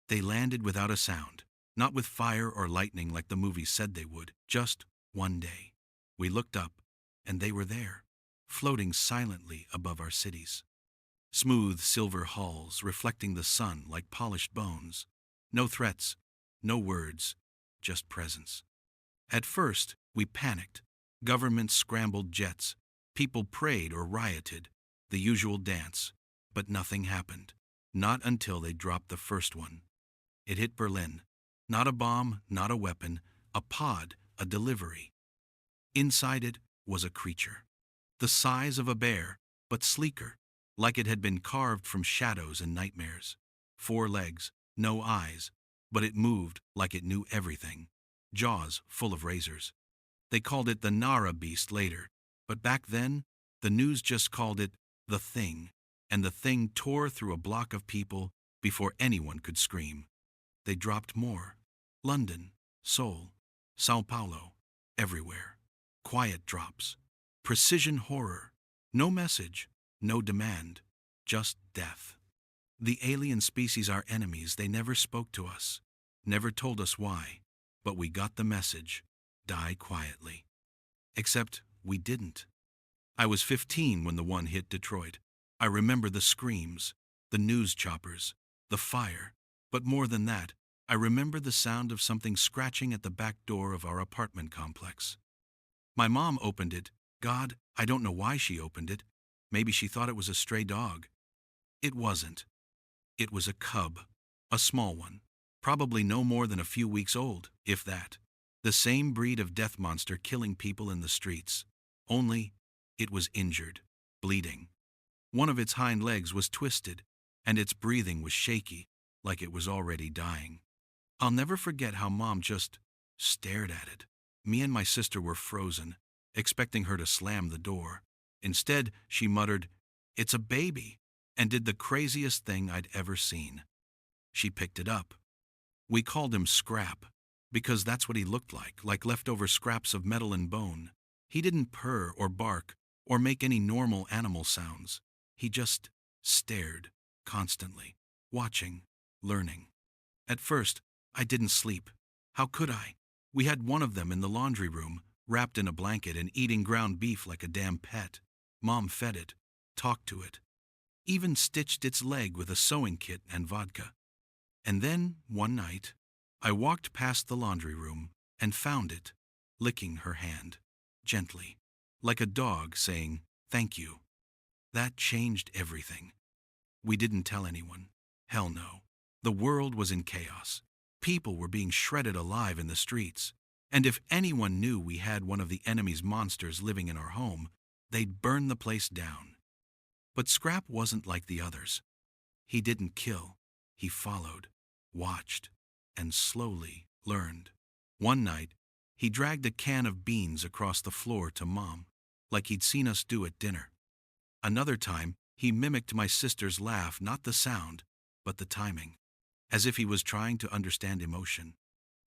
They landed without a sound, not with fire or lightning like the movies said they would, just one day. We looked up, and they were there, floating silently above our cities. Smooth silver hulls reflecting the sun like polished bones. No threats, no words, just presence. At first, we panicked. Governments scrambled jets. People prayed or rioted, the usual dance. But nothing happened. Not until they dropped the first one. It hit Berlin. Not a bomb, not a weapon, a pod, a delivery. Inside it was a creature. The size of a bear, but sleeker, like it had been carved from shadows and nightmares. 4 legs, no eyes, but it moved like it knew everything. Jaws full of razors. They called it the Nara beast later, but back then, the news just called it the Thing, and the Thing tore through a block of people before anyone could scream. They dropped more. London, Seoul, Sao Paulo, everywhere. Quiet drops. Precision horror. No message, no demand, just death. The alien species are enemies. They never spoke to us, never told us why, but we got the message. Die quietly. Except we didn't. I was 15 when the one hit Detroit. I remember the screams, the news choppers, the fire, but more than that, I remember the sound of something scratching at the back door of our apartment complex. My mom opened it. God, I don't know why she opened it. Maybe she thought it was a stray dog. It wasn't. It was a cub, a small one, probably no more than a few weeks old, if that. The same breed of death monster killing people in the streets. Only, it was injured, bleeding. One of its hind legs was twisted, and its breathing was shaky, like it was already dying. I'll never forget how Mom just stared at it. Me and my sister were frozen, expecting her to slam the door. Instead, she muttered, "It's a baby," and did the craziest thing I'd ever seen. She picked it up. We called him Scrap, because that's what he looked like leftover scraps of metal and bone. He didn't purr or bark or make any normal animal sounds. He just stared, constantly, watching, learning. At first, I didn't sleep. How could I? We had one of them in the laundry room, wrapped in a blanket and eating ground beef like a damn pet. Mom fed it, talked to it, even stitched its leg with a sewing kit and vodka. And then, one night, I walked past the laundry room and found it, licking her hand, gently, like a dog saying, "Thank you." That changed everything. We didn't tell anyone. Hell no. The world was in chaos. People were being shredded alive in the streets. And if anyone knew we had one of the enemy's monsters living in our home, they'd burn the place down. But Scrap wasn't like the others. He didn't kill. He followed, watched, and slowly learned. One night, he dragged a can of beans across the floor to Mom, like he'd seen us do at dinner. Another time, he mimicked my sister's laugh, not the sound, but the timing, as if he was trying to understand emotion.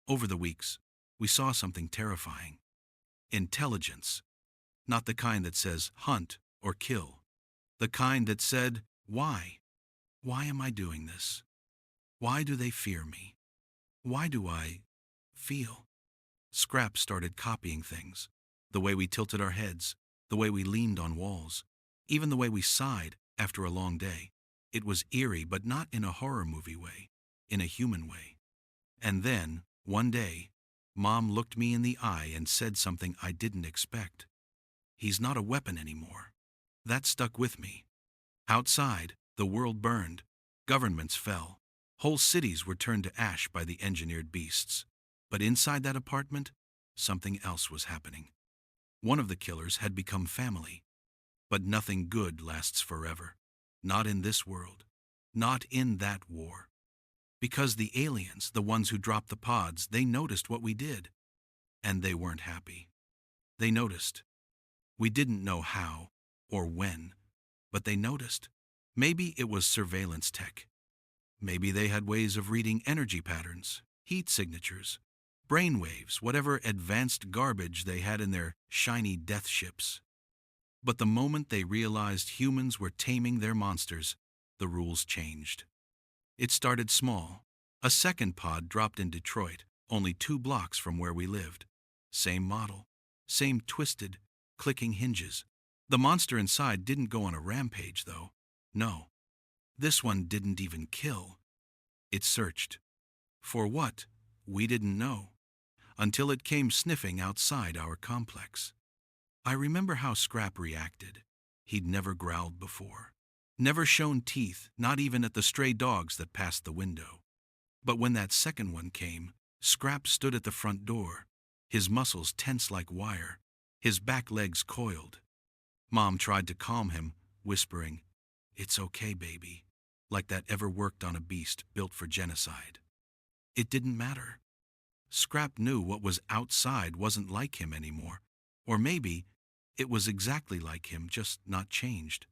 Over the weeks, we saw something terrifying. Intelligence. Not the kind that says hunt or kill. The kind that said, why? Why am I doing this? Why do they fear me? Why do I feel? Scrap started copying things. The way we tilted our heads, the way we leaned on walls, even the way we sighed after a long day. It was eerie, but not in a horror movie way, in a human way. And then, one day, Mom looked me in the eye and said something I didn't expect. "He's not a weapon anymore." That stuck with me. Outside, the world burned. Governments fell. Whole cities were turned to ash by the engineered beasts. But inside that apartment, something else was happening. One of the killers had become family. But nothing good lasts forever. Not in this world. Not in that war. Because the aliens, the ones who dropped the pods, they noticed what we did. And they weren't happy. They noticed. We didn't know how or when, but they noticed. Maybe it was surveillance tech. Maybe they had ways of reading energy patterns, heat signatures, brain waves, whatever advanced garbage they had in their shiny death ships. But the moment they realized humans were taming their monsters, the rules changed. It started small. A second pod dropped in Detroit, only 2 blocks from where we lived. Same model, same twisted, clicking hinges. The monster inside didn't go on a rampage, though. No. This one didn't even kill. It searched. For what? We didn't know. Until it came sniffing outside our complex. I remember how Scrap reacted. He'd never growled before. Never shown teeth, not even at the stray dogs that passed the window. But when that second one came, Scrap stood at the front door, his muscles tense like wire, his back legs coiled. Mom tried to calm him, whispering, "It's okay, baby," like that ever worked on a beast built for genocide. It didn't matter. Scrap knew what was outside wasn't like him anymore. Or maybe it was exactly like him, just not changed.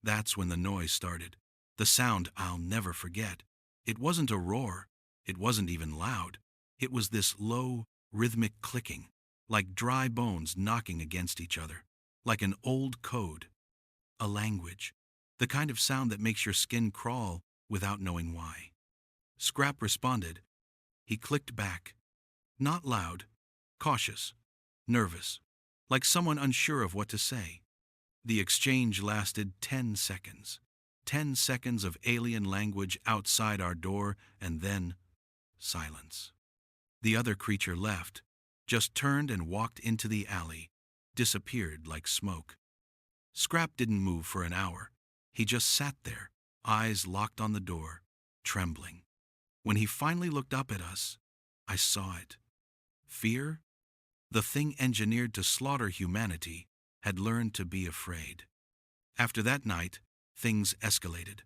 That's when the noise started. The sound I'll never forget. It wasn't a roar. It wasn't even loud. It was this low, rhythmic clicking, like dry bones knocking against each other, like an old code, a language, the kind of sound that makes your skin crawl without knowing why. Scrap responded. He clicked back. Not loud, cautious, nervous, like someone unsure of what to say. The exchange lasted 10 seconds. 10 seconds of alien language outside our door, and then silence. The other creature left, just turned and walked into the alley, disappeared like smoke. Scrap didn't move for an hour. He just sat there, eyes locked on the door, trembling. When he finally looked up at us, I saw it. Fear? The thing engineered to slaughter humanity had learned to be afraid. After that night, things escalated.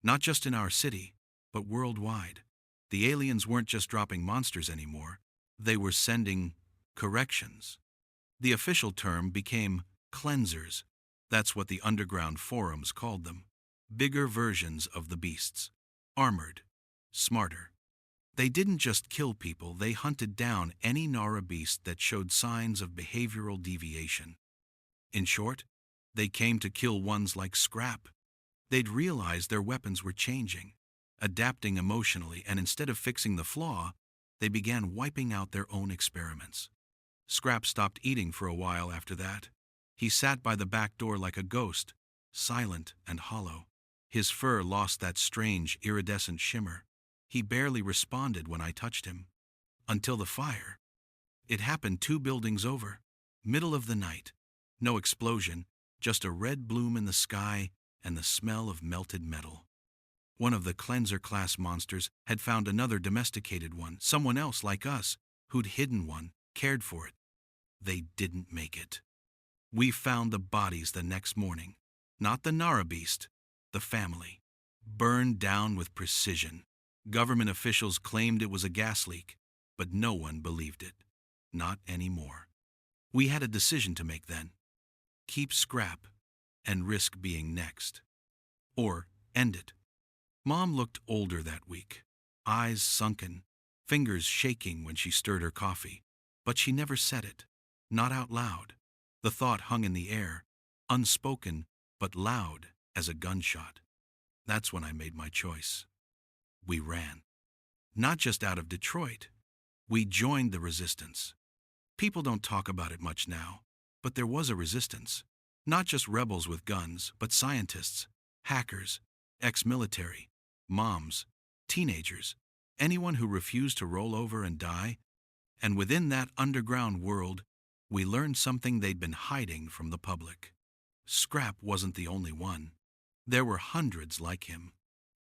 Not just in our city, but worldwide. The aliens weren't just dropping monsters anymore. They were sending corrections. The official term became cleansers. That's what the underground forums called them. Bigger versions of the beasts. Armored. Smarter. They didn't just kill people, they hunted down any Nara beast that showed signs of behavioral deviation. In short, they came to kill ones like Scrap. They'd realized their weapons were changing, adapting emotionally, and instead of fixing the flaw, they began wiping out their own experiments. Scrap stopped eating for a while after that. He sat by the back door like a ghost, silent and hollow. His fur lost that strange, iridescent shimmer. He barely responded when I touched him. Until the fire. It happened 2 buildings over. Middle of the night. No explosion, just a red bloom in the sky and the smell of melted metal. One of the cleanser-class monsters had found another domesticated one, someone else like us, who'd hidden one, cared for it. They didn't make it. We found the bodies the next morning. Not the Nara beast, the family. Burned down with precision. Government officials claimed it was a gas leak, but no one believed it. Not anymore. We had a decision to make then. Keep Scrap and risk being next. Or end it. Mom looked older that week, eyes sunken, fingers shaking when she stirred her coffee. But she never said it, not out loud. The thought hung in the air, unspoken but loud as a gunshot. That's when I made my choice. We ran. Not just out of Detroit. We joined the resistance. People don't talk about it much now, but there was a resistance. Not just rebels with guns, but scientists, hackers, ex-military, moms, teenagers, anyone who refused to roll over and die. And within that underground world, we learned something they'd been hiding from the public. Scrap wasn't the only one. There were hundreds like him.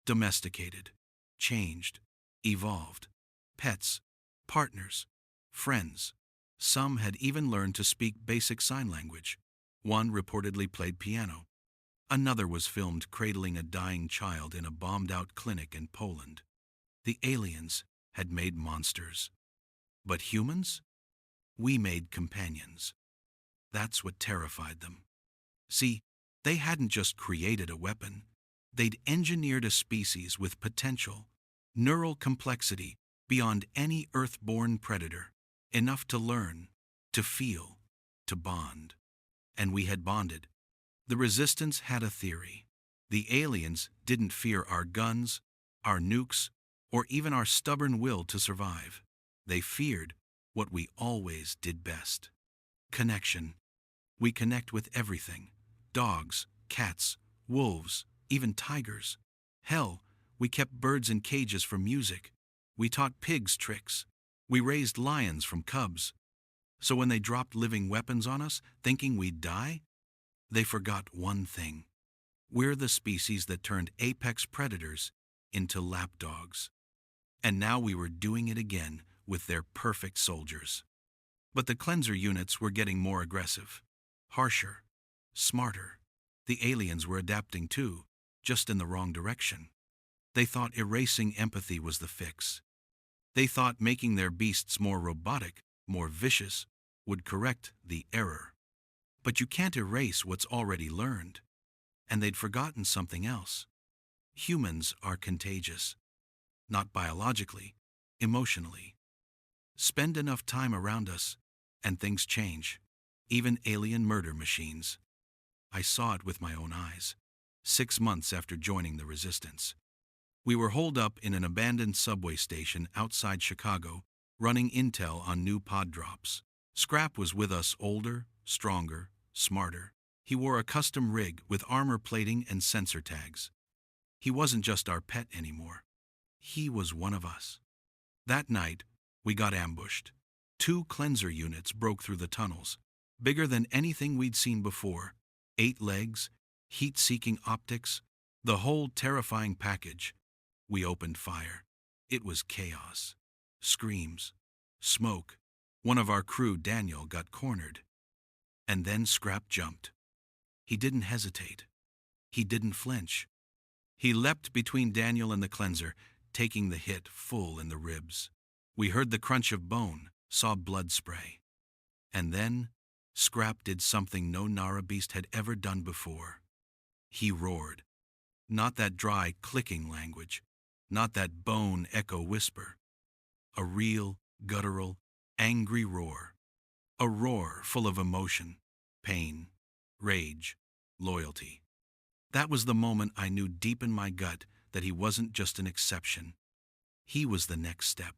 Domesticated, changed, evolved. Pets, partners, friends. Some had even learned to speak basic sign language. One reportedly played piano. Another was filmed cradling a dying child in a bombed-out clinic in Poland. The aliens had made monsters. But humans? We made companions. That's what terrified them. See, they hadn't just created a weapon. They'd engineered a species with potential, neural complexity beyond any Earth-born predator, enough to learn, to feel, to bond. And we had bonded. The resistance had a theory. The aliens didn't fear our guns, our nukes, or even our stubborn will to survive. They feared what we always did best: connection. We connect with everything: dogs, cats, wolves, even tigers. Hell, we kept birds in cages for music. We taught pigs tricks. We raised lions from cubs. So when they dropped living weapons on us, thinking we'd die, they forgot one thing: we're the species that turned apex predators into lapdogs. And now we were doing it again with their perfect soldiers. But the cleanser units were getting more aggressive, harsher, smarter. The aliens were adapting too, just in the wrong direction. They thought erasing empathy was the fix. They thought making their beasts more robotic, more vicious, would correct the error. But you can't erase what's already learned. And they'd forgotten something else. Humans are contagious. Not biologically, emotionally. Spend enough time around us, and things change. Even alien murder machines. I saw it with my own eyes, 6 months after joining the resistance. We were holed up in an abandoned subway station outside Chicago, running intel on new pod drops. Scrap was with us, older, stronger, smarter. He wore a custom rig with armor plating and sensor tags. He wasn't just our pet anymore. He was one of us. That night, we got ambushed. 2 cleanser units broke through the tunnels, bigger than anything we'd seen before. 8 legs, heat-seeking optics, the whole terrifying package. We opened fire. It was chaos. Screams. Smoke. One of our crew, Daniel, got cornered. And then Scrap jumped. He didn't hesitate. He didn't flinch. He leapt between Daniel and the cleanser, taking the hit full in the ribs. We heard the crunch of bone, saw blood spray. And then, Scrap did something no Nara beast had ever done before. He roared. Not that dry, clicking language. Not that bone echo whisper. A real, guttural, angry roar. A roar full of emotion, pain, rage, loyalty. That was the moment I knew deep in my gut that he wasn't just an exception. He was the next step.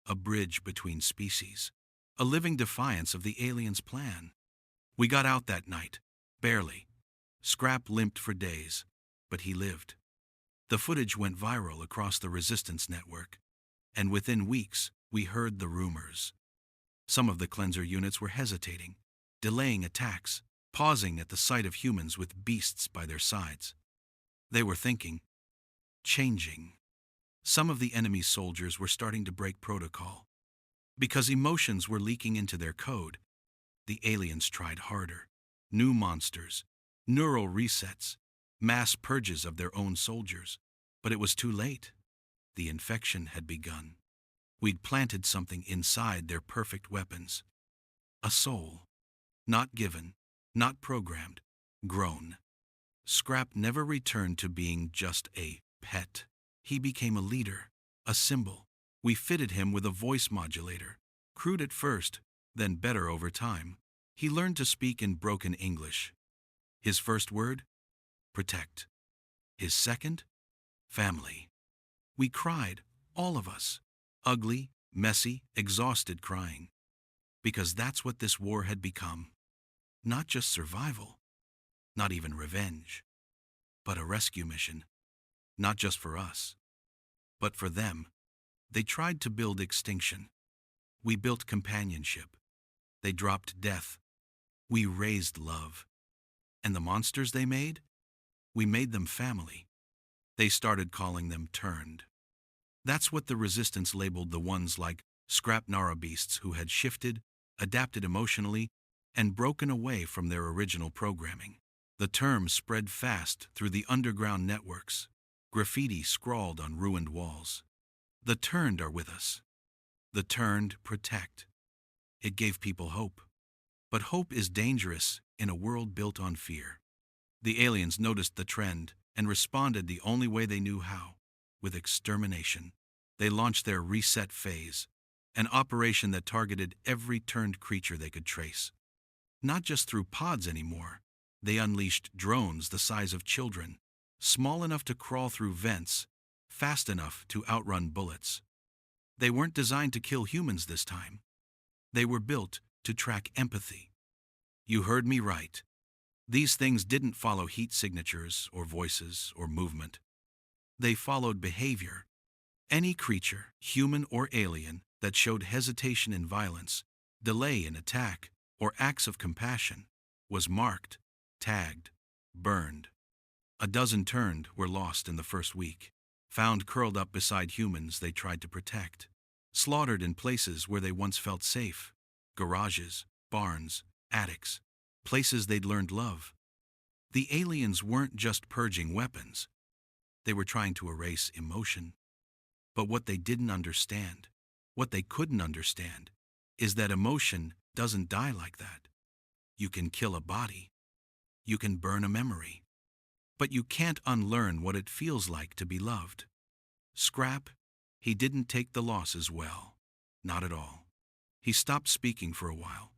A bridge between species. A living defiance of the aliens' plan. We got out that night. Barely. Scrap limped for days, but he lived. The footage went viral across the resistance network, and within weeks, we heard the rumors. Some of the cleanser units were hesitating, delaying attacks, pausing at the sight of humans with beasts by their sides. They were thinking, changing. Some of the enemy's soldiers were starting to break protocol. Because emotions were leaking into their code, the aliens tried harder. New monsters, neural resets, mass purges of their own soldiers. But it was too late. The infection had begun. We'd planted something inside their perfect weapons. A soul. Not given, not programmed, grown. Scrap never returned to being just a pet. He became a leader, a symbol. We fitted him with a voice modulator. Crude at first, then better over time. He learned to speak in broken English. His first word? Protect. His second? Family. We cried, all of us. Ugly, messy, exhausted crying. Because that's what this war had become. Not just survival. Not even revenge. But a rescue mission. Not just for us. But for them. They tried to build extinction. We built companionship. They dropped death. We raised love. And the monsters they made? We made them family. They started calling them turned. That's what the resistance labeled the ones like Scrap Nara beasts who had shifted, adapted emotionally, and broken away from their original programming. The term spread fast through the underground networks. Graffiti scrawled on ruined walls. The turned are with us. The turned protect. It gave people hope. But hope is dangerous in a world built on fear. The aliens noticed the trend and responded the only way they knew how, with extermination. They launched their reset phase, an operation that targeted every turned creature they could trace. Not just through pods anymore. They unleashed drones the size of children, small enough to crawl through vents, fast enough to outrun bullets. They weren't designed to kill humans this time. They were built to track empathy. You heard me right. These things didn't follow heat signatures or voices or movement. They followed behavior. Any creature, human or alien, that showed hesitation in violence, delay in attack, or acts of compassion was marked, tagged, burned. A dozen turned were lost in the first week, found curled up beside humans they tried to protect, slaughtered in places where they once felt safe, garages, barns, attics, places they'd learned love. The aliens weren't just purging weapons. They were trying to erase emotion. But what they didn't understand, what they couldn't understand, is that emotion doesn't die like that. You can kill a body. You can burn a memory. But you can't unlearn what it feels like to be loved. Scrap, he didn't take the losses well. Not at all. He stopped speaking for a while.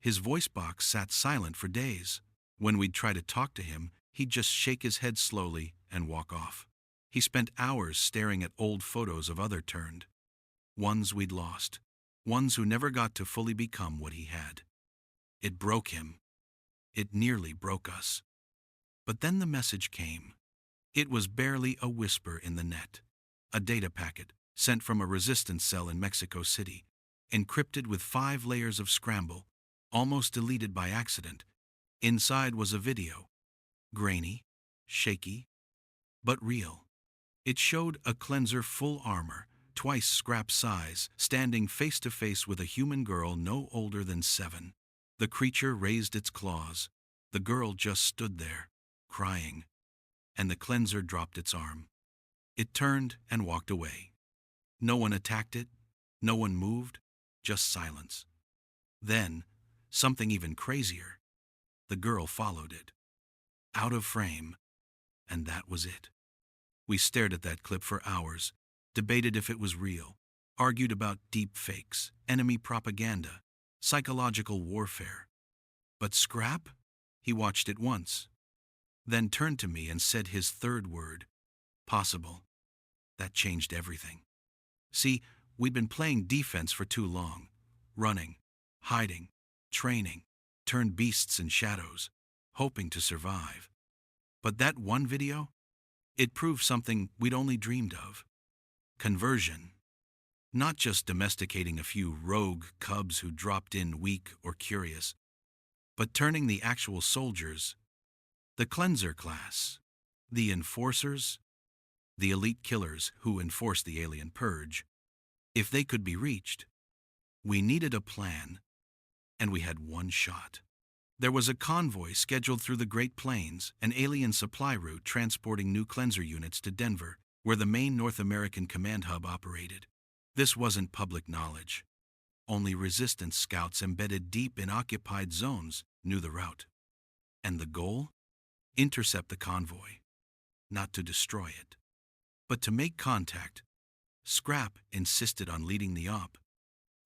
His voice box sat silent for days. When we'd try to talk to him, he'd just shake his head slowly and walk off. He spent hours staring at old photos of other turned. Ones we'd lost. Ones who never got to fully become what he had. It broke him. It nearly broke us. But then the message came. It was barely a whisper in the net. A data packet sent from a resistance cell in Mexico City, encrypted with 5 layers of scramble, almost deleted by accident. Inside was a video. Grainy, shaky, but real. It showed a cleanser full armor, twice Scrap's size, standing face to face with a human girl no older than 7. The creature raised its claws. The girl just stood there, crying, and the cleanser dropped its arm. It turned and walked away. No one attacked it, no one moved, just silence. Then, something even crazier. The girl followed it. Out of frame, and that was it. We stared at that clip for hours, debated if it was real, argued about deep fakes, enemy propaganda, psychological warfare. But Scrap? He watched it once, then turned to me and said his third word, possible. That changed everything. See, we'd been playing defense for too long, running, hiding, training, turned beasts in shadows, hoping to survive. But that one video, it proved something we'd only dreamed of. Conversion. Not just domesticating a few rogue cubs who dropped in weak or curious, but turning the actual soldiers, the cleanser class, the enforcers, the elite killers who enforced the alien purge. If they could be reached, we needed a plan, and we had one shot. There was a convoy scheduled through the Great Plains, an alien supply route transporting new cleanser units to Denver, where the main North American command hub operated. This wasn't public knowledge. Only resistance scouts embedded deep in occupied zones knew the route. And the goal? Intercept the convoy. Not to destroy it, but to make contact. Scrap insisted on leading the op.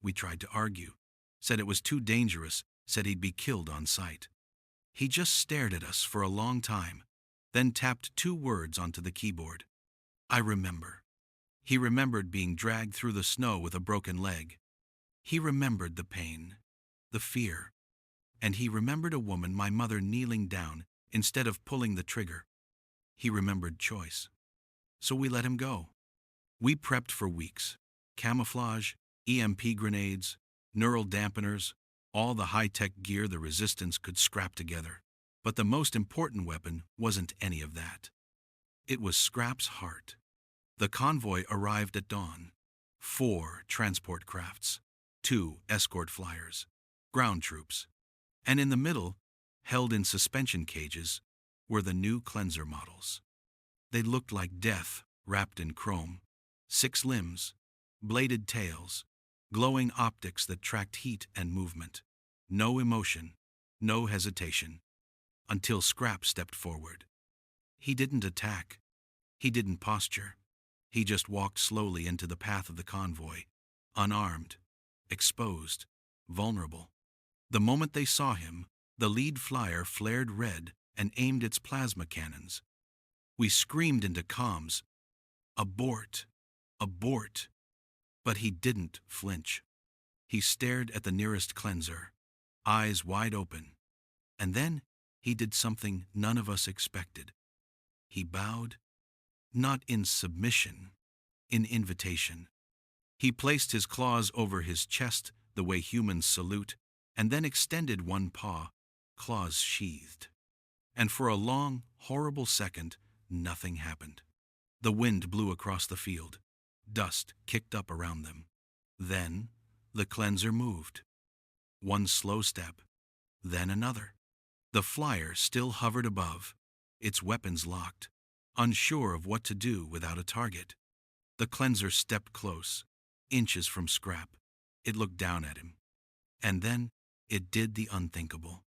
We tried to argue, said it was too dangerous, said he'd be killed on sight. He just stared at us for a long time, then tapped 2 words onto the keyboard. I remember. He remembered being dragged through the snow with a broken leg. He remembered the pain, the fear, and he remembered a woman, my mother, kneeling down instead of pulling the trigger. He remembered choice. So we let him go. We prepped for weeks. Camouflage, EMP grenades, neural dampeners, all the high-tech gear the resistance could scrap together. But the most important weapon wasn't any of that. It was Scrap's heart. The convoy arrived at dawn. 4 transport crafts, 2 escort flyers, ground troops. And in the middle, held in suspension cages, were the new cleanser models. They looked like death wrapped in chrome. 6 limbs, bladed tails, glowing optics that tracked heat and movement. No emotion, no hesitation, until Scrap stepped forward. He didn't attack. He didn't posture. He just walked slowly into the path of the convoy, unarmed, exposed, vulnerable. The moment they saw him, the lead flyer flared red and aimed its plasma cannons. We screamed into comms, Abort! Abort! But he didn't flinch. He stared at the nearest cleanser, eyes wide open, and then he did something none of us expected. He bowed, not in submission, in invitation. He placed his claws over his chest the way humans salute, and then extended one paw, claws sheathed. And for a long, horrible second, nothing happened. The wind blew across the field. Dust kicked up around them. Then the cleanser moved. One slow step, then another. The flyer still hovered above, its weapons locked, unsure of what to do without a target. The cleanser stepped close, inches from Scrap. It looked down at him. And then it did the unthinkable.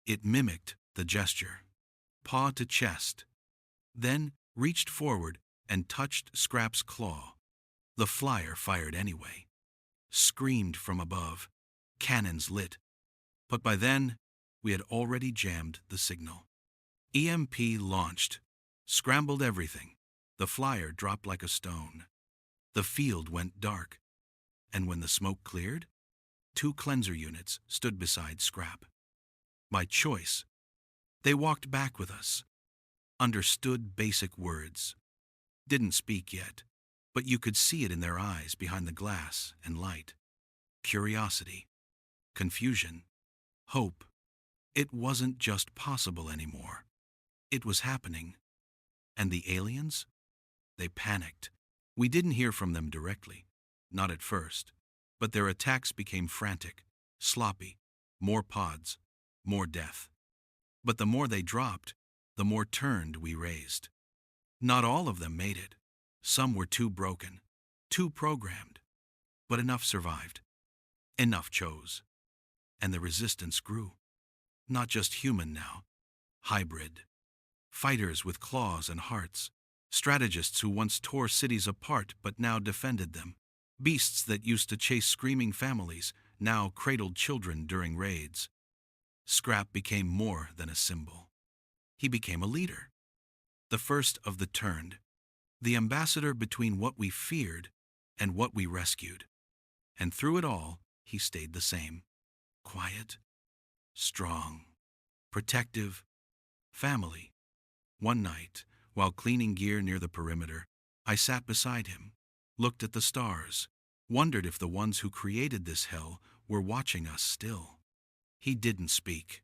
It mimicked the gesture, paw to chest, then reached forward and touched Scrap's claw. The flyer fired anyway, screamed from above, cannons lit. But by then, we had already jammed the signal. EMP launched, scrambled everything. The flyer dropped like a stone. The field went dark. And when the smoke cleared, 2 cleanser units stood beside Scrap. By choice, they walked back with us, understood basic words, didn't speak yet, but you could see it in their eyes behind the glass and light. Curiosity, confusion, hope. It wasn't just possible anymore. It was happening. And the aliens? They panicked. We didn't hear from them directly, not at first, but their attacks became frantic, sloppy, more pods, more death. But the more they dropped, the more turned we raised. Not all of them made it. Some were too broken, too programmed. But enough survived. Enough chose. And the resistance grew. Not just human now, hybrid. Fighters with claws and hearts. Strategists who once tore cities apart but now defended them. Beasts that used to chase screaming families now cradled children during raids. Scrap became more than a symbol. He became a leader. The first of the turned. The ambassador between what we feared and what we rescued. And through it all, he stayed the same. Quiet, strong, protective, family. One night, while cleaning gear near the perimeter, I sat beside him, looked at the stars, wondered if the ones who created this hell were watching us still. He didn't speak,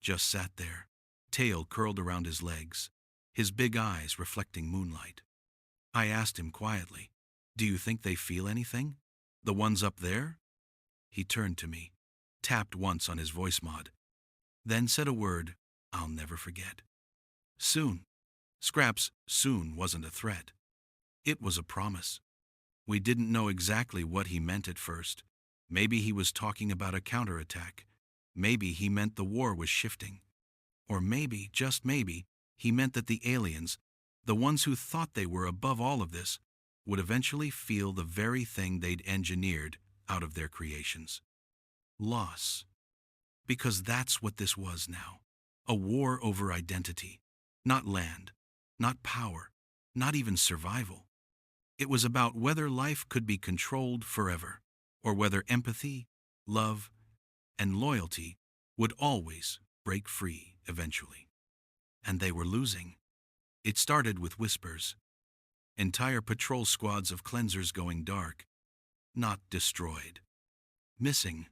just sat there, tail curled around his legs, his big eyes reflecting moonlight. I asked him quietly, "Do you think they feel anything? The ones up there?" He turned to me, tapped once on his voice mod, then said a word I'll never forget. Soon. Scrap's soon wasn't a threat. It was a promise. We didn't know exactly what he meant at first. Maybe he was talking about a counterattack. Maybe he meant the war was shifting. Or maybe, just maybe, he meant that the aliens, the ones who thought they were above all of this, would eventually feel the very thing they'd engineered out of their creations. Loss. Because that's what this was now. A war over identity. Not land, not power, not even survival. It was about whether life could be controlled forever, or whether empathy, love, and loyalty would always break free eventually. And they were losing. It started with whispers. Entire patrol squads of cleansers going dark. Not destroyed. Missing.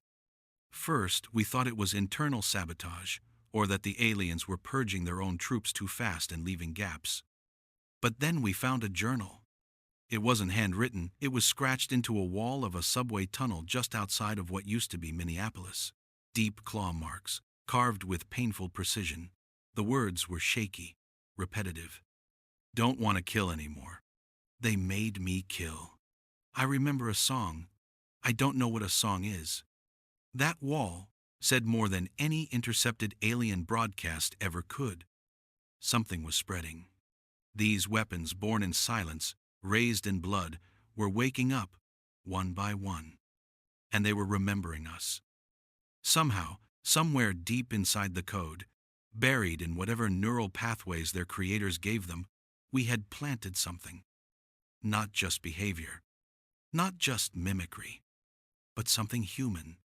First, we thought it was internal sabotage, or that the aliens were purging their own troops too fast and leaving gaps. But then we found a journal. It wasn't handwritten, it was scratched into a wall of a subway tunnel just outside of what used to be Minneapolis. Deep claw marks, carved with painful precision. The words were shaky, repetitive. Don't want to kill anymore. They made me kill. I remember a song. I don't know what a song is. That wall said more than any intercepted alien broadcast ever could. Something was spreading. These weapons, born in silence, raised in blood, were waking up, one by one. And they were remembering us. Somehow, somewhere deep inside the code, buried in whatever neural pathways their creators gave them, we had planted something. not just behavior, not just mimicry, but something human.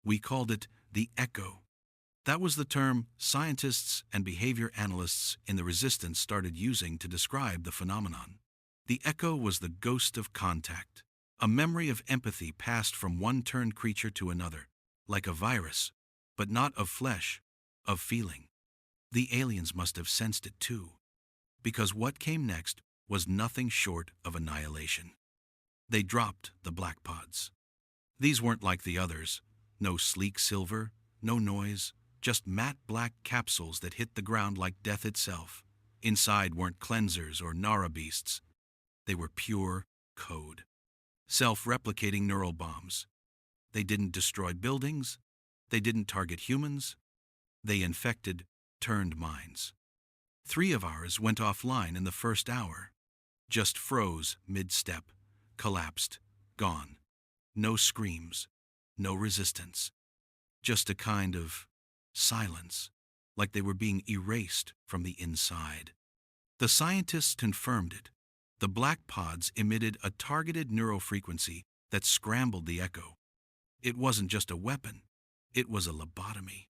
We called it the echo. That was the term scientists and behavior analysts in the resistance started using to describe the phenomenon. The echo was the ghost of contact, a memory of empathy passed from one turned creature to another, like a virus, but not of flesh, of feeling. The aliens must have sensed it too, because what came next was nothing short of annihilation. They dropped the black pods. These weren't like the others, no sleek silver, no noise, just matte black capsules that hit the ground like death itself. Inside weren't cleansers or Nara beasts. They were pure code. Self-replicating neural bombs. They didn't destroy buildings. They didn't target humans. They infected, turned minds. 3 of ours went offline in the first hour. Just froze mid-step, collapsed, gone. No screams, no resistance. Just a kind of silence, like they were being erased from the inside. The scientists confirmed it. The black pods emitted a targeted neurofrequency that scrambled the echo. It wasn't just a weapon, it was a lobotomy.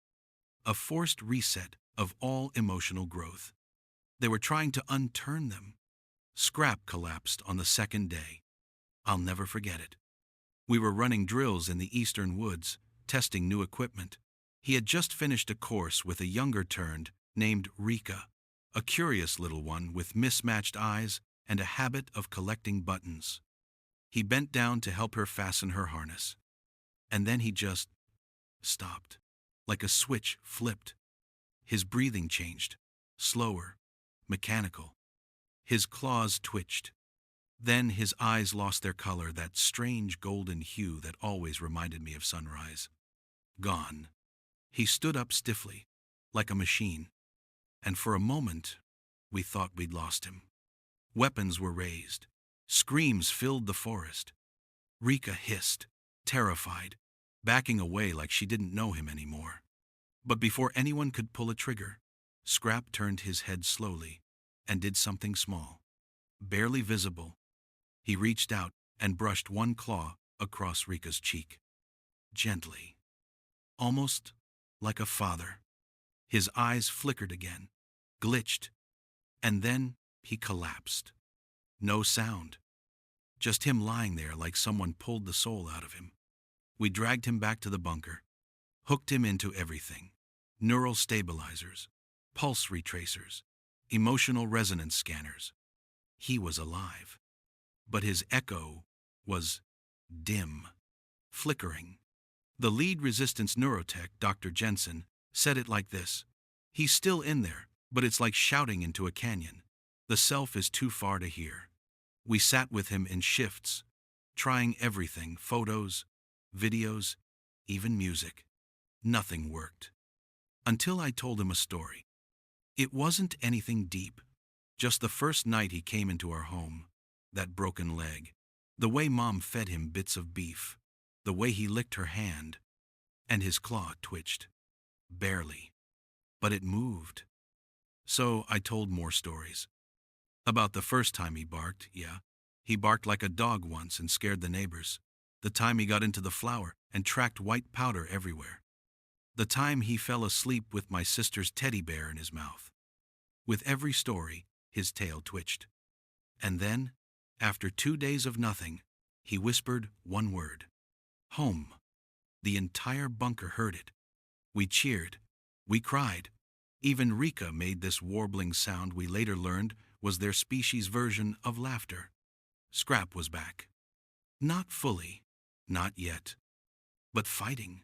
A forced reset of all emotional growth. They were trying to unturn them. Scrap collapsed on the second day. I'll never forget it. We were running drills in the eastern woods, testing new equipment. He had just finished a course with a younger turned named Rika, a curious little one with mismatched eyes and a habit of collecting buttons. He bent down to help her fasten her harness. And then he just stopped, like a switch flipped. His breathing changed, slower, mechanical. His claws twitched. Then his eyes lost their color, that strange golden hue that always reminded me of sunrise. Gone. He stood up stiffly, like a machine, and for a moment, we thought we'd lost him. Weapons were raised. Screams filled the forest. Rika hissed, terrified, backing away like she didn't know him anymore. But before anyone could pull a trigger, Scrap turned his head slowly and did something small, barely visible. He reached out and brushed one claw across Rika's cheek. Gently. Almost like a father. His eyes flickered again, glitched, and then he collapsed. No sound. Just him lying there like someone pulled the soul out of him. We dragged him back to the bunker, hooked him into everything. Neural stabilizers, pulse retracers, emotional resonance scanners. He was alive. But his echo was dim, flickering. The lead resistance neurotech, Dr. Jensen, said it like this. He's still in there, but it's like shouting into a canyon. The self is too far to hear. We sat with him in shifts, trying everything, photos, videos, even music. Nothing worked. Until I told him a story. It wasn't anything deep, just the first night he came into our home. That broken leg, the way Mom fed him bits of beef, the way he licked her hand, and his claw twitched. Barely. But it moved. So I told more stories. About the first time he barked, yeah. He barked like a dog once and scared the neighbors. The time he got into the flour and tracked white powder everywhere. The time he fell asleep with my sister's teddy bear in his mouth. With every story, his tail twitched. And then, after 2 days of nothing, he whispered one word. Home. The entire bunker heard it. We cheered. We cried. Even Rika made this warbling sound we later learned was their species' version of laughter. Scrap was back. Not fully. Not yet. But fighting.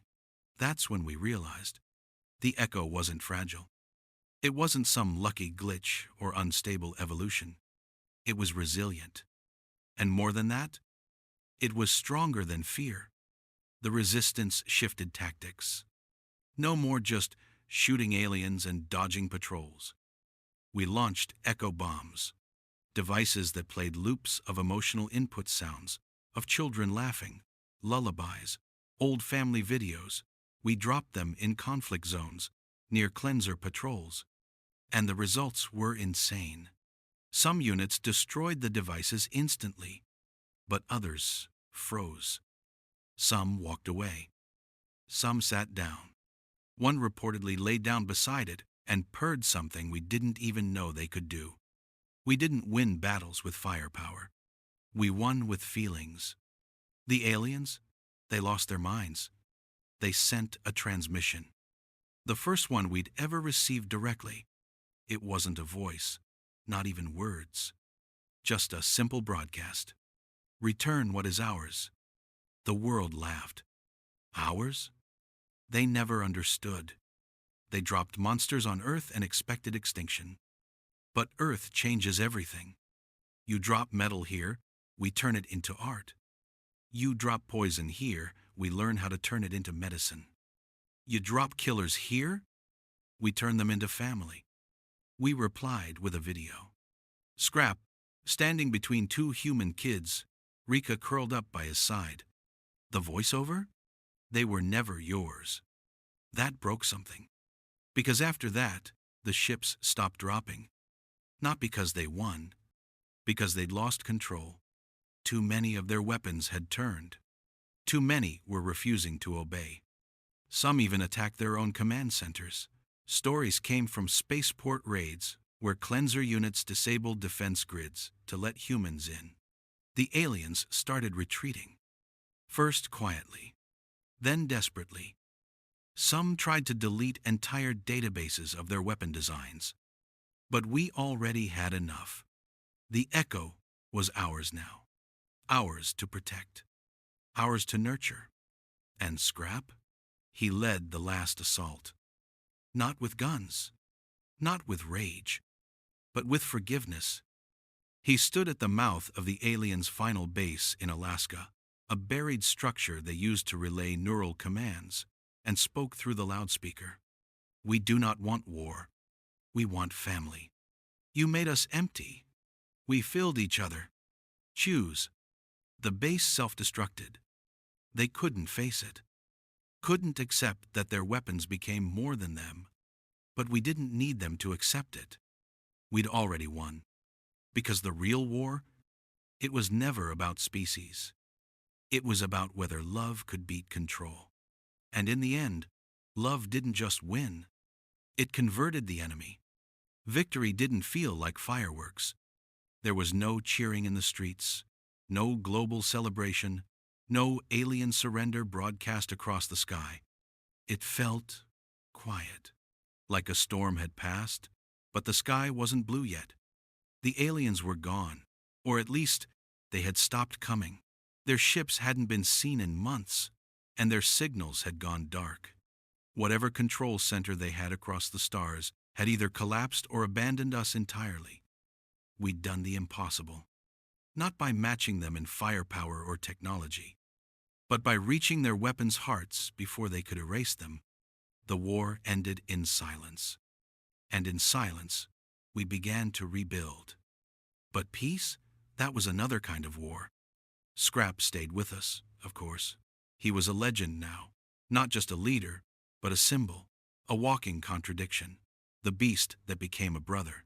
That's when we realized. The echo wasn't fragile. It wasn't some lucky glitch or unstable evolution. It was resilient. And more than that, it was stronger than fear. The resistance shifted tactics. No more just shooting aliens and dodging patrols. We launched echo bombs, devices that played loops of emotional input sounds, of children laughing, lullabies, old family videos. We dropped them in conflict zones, near cleanser patrols. And the results were insane. Some units destroyed the devices instantly, but others froze. Some walked away. Some sat down. One reportedly lay down beside it and purred something we didn't even know they could do. We didn't win battles with firepower. We won with feelings. The aliens, they lost their minds. They sent a transmission. The first one we'd ever received directly. It wasn't a voice, not even words. Just a simple broadcast. Return what is ours. The world laughed. Ours? They never understood. They dropped monsters on Earth and expected extinction. But Earth changes everything. You drop metal here, we turn it into art. You drop poison here, we learn how to turn it into medicine. You drop killers here, we turn them into family. We replied with a video. Scrap, standing between two human kids, Rika curled up by his side. The voiceover? They were never yours. That broke something. Because after that, the ships stopped dropping. Not because they won, because they'd lost control. Too many of their weapons had turned. Too many were refusing to obey. Some even attacked their own command centers. Stories came from spaceport raids where cleanser units disabled defense grids to let humans in. The aliens started retreating. First quietly, then desperately. Some tried to delete entire databases of their weapon designs. But we already had enough. The Echo was ours now. Ours to protect. Ours to nurture. And Scrap? He led the last assault. Not with guns. Not with rage. But with forgiveness. He stood at the mouth of the aliens' final base in Alaska, a buried structure they used to relay neural commands, and spoke through the loudspeaker. We do not want war. We want family. You made us empty. We filled each other. Choose. The base self-destructed. They couldn't face it. Couldn't accept that their weapons became more than them. But we didn't need them to accept it. We'd already won. Because the real war, it was never about species. It was about whether love could beat control. And in the end, love didn't just win. It converted the enemy. Victory didn't feel like fireworks. There was no cheering in the streets, no global celebration, no alien surrender broadcast across the sky. It felt quiet, like a storm had passed, but the sky wasn't blue yet. The aliens were gone, or at least they had stopped coming. Their ships hadn't been seen in months, and their signals had gone dark. Whatever control center they had across the stars had either collapsed or abandoned us entirely. We'd done the impossible, not by matching them in firepower or technology, but by reaching their weapons' hearts before they could erase them. The war ended in silence, and in silence, we began to rebuild. But peace? That was another kind of war. Scrap stayed with us, of course. He was a legend now, not just a leader, but a symbol, a walking contradiction, the beast that became a brother.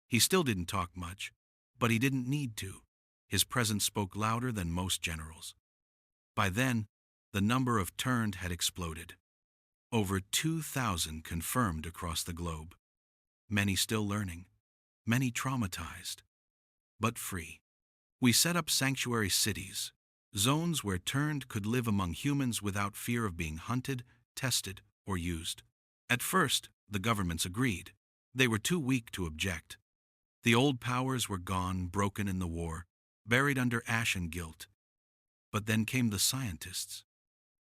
He still didn't talk much, but he didn't need to. His presence spoke louder than most generals. By then, the number of turned had exploded. Over 2,000 confirmed across the globe. Many still learning, many traumatized, but free. We set up sanctuary cities, zones where turned could live among humans without fear of being hunted, tested, or used. At first, the governments agreed. They were too weak to object. The old powers were gone, broken in the war, buried under ash and guilt. But then came the scientists,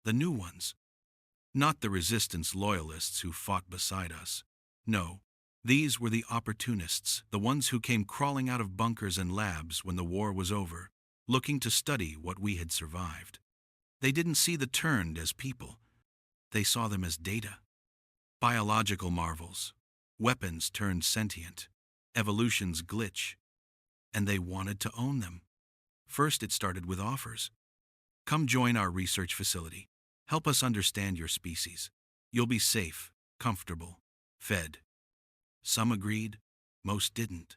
the new ones. Not the resistance loyalists who fought beside us. No, these were the opportunists, the ones who came crawling out of bunkers and labs when the war was over, looking to study what we had survived. They didn't see the turned as people. They saw them as data. Biological marvels, weapons turned sentient, evolution's glitch. And they wanted to own them. First, it started with offers. Come join our research facility. Help us understand your species. You'll be safe, comfortable, fed. Some agreed, most didn't.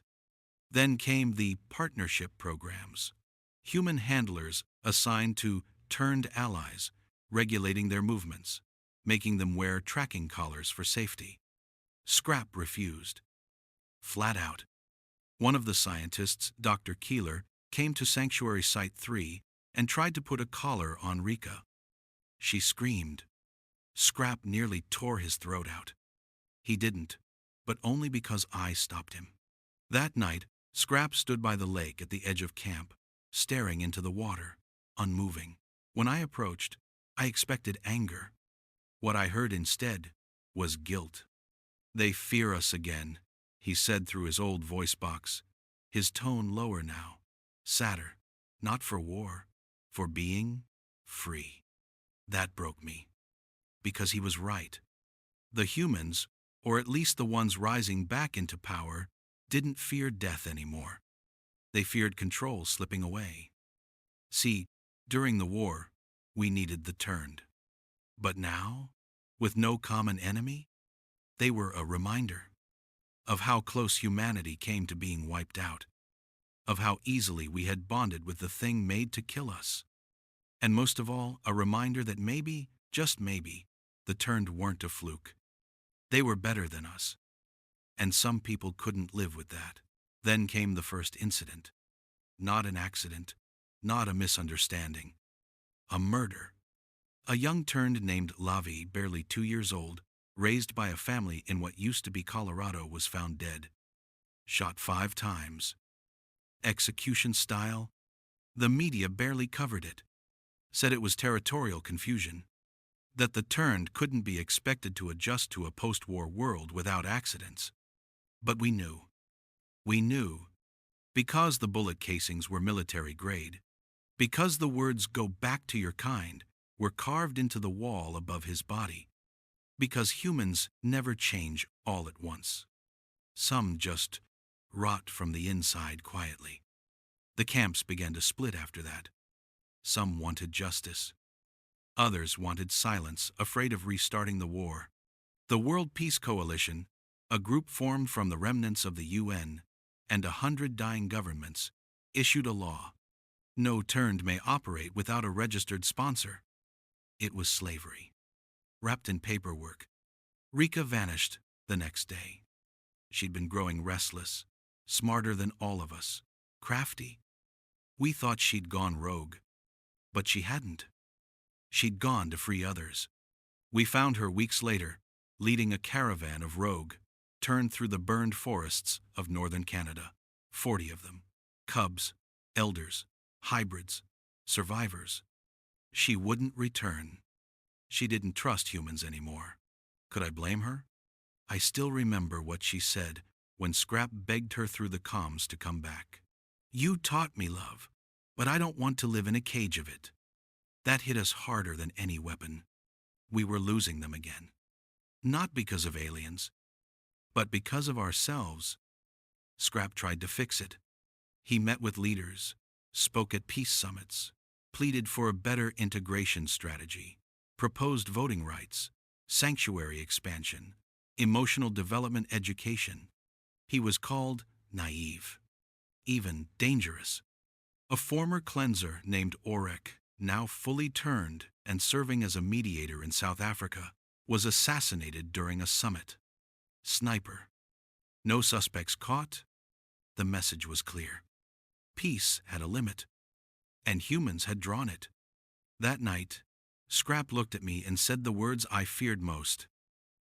Then came the partnership programs. Human handlers assigned to turned allies, regulating their movements, making them wear tracking collars for safety. Scrap refused. Flat out. One of the scientists, Dr. Keeler, came to Sanctuary Site 3 and tried to put a collar on Rika. She screamed. Scrap nearly tore his throat out. He didn't, but only because I stopped him. That night, Scrap stood by the lake at the edge of camp, staring into the water, unmoving. When I approached, I expected anger. What I heard instead was guilt. "They fear us again," he said through his old voice box, his tone lower now, sadder, not for war, for being free. That broke me, because he was right. The humans, or at least the ones rising back into power, didn't fear death anymore. They feared control slipping away. See, during the war, we needed the turned. But now, with no common enemy, they were a reminder of how close humanity came to being wiped out, of how easily we had bonded with the thing made to kill us. And most of all, a reminder that maybe, just maybe, the turned weren't a fluke. They were better than us. And some people couldn't live with that. Then came the first incident. Not an accident, not a misunderstanding. A murder. A young turned named Lavi, barely 2 years old, raised by a family in what used to be Colorado, was found dead. Shot 5 times. Execution style. The media barely covered it. Said it was territorial confusion. That the turned couldn't be expected to adjust to a post-war world without accidents. But we knew. We knew. Because the bullet casings were military grade. Because the words "go back to your kind" were carved into the wall above his body. Because humans never change all at once. Some just rot from the inside quietly. The camps began to split after that. Some wanted justice. Others wanted silence, afraid of restarting the war. The World Peace Coalition, a group formed from the remnants of the UN and 100 dying governments, issued a law. No turned may operate without a registered sponsor. It was slavery. Wrapped in paperwork. Rika vanished the next day. She'd been growing restless, smarter than all of us, crafty. We thought she'd gone rogue, but she hadn't. She'd gone to free others. We found her weeks later, leading a caravan of rogue, turned through the burned forests of northern Canada. 40 of them. Cubs, elders, hybrids, survivors. She wouldn't return. She didn't trust humans anymore. Could I blame her? I still remember what she said when Scrap begged her through the comms to come back. "You taught me love, but I don't want to live in a cage of it." That hit us harder than any weapon. We were losing them again. Not because of aliens, but because of ourselves. Scrap tried to fix it. He met with leaders, spoke at peace summits, pleaded for a better integration strategy, proposed voting rights, sanctuary expansion, emotional development education. He was called naive, even dangerous. A former cleanser named Orek, now fully turned and serving as a mediator in South Africa, was assassinated during a summit. Sniper. No suspects caught. The message was clear. Peace had a limit, and humans had drawn it. That night, Scrap looked at me and said the words I feared most.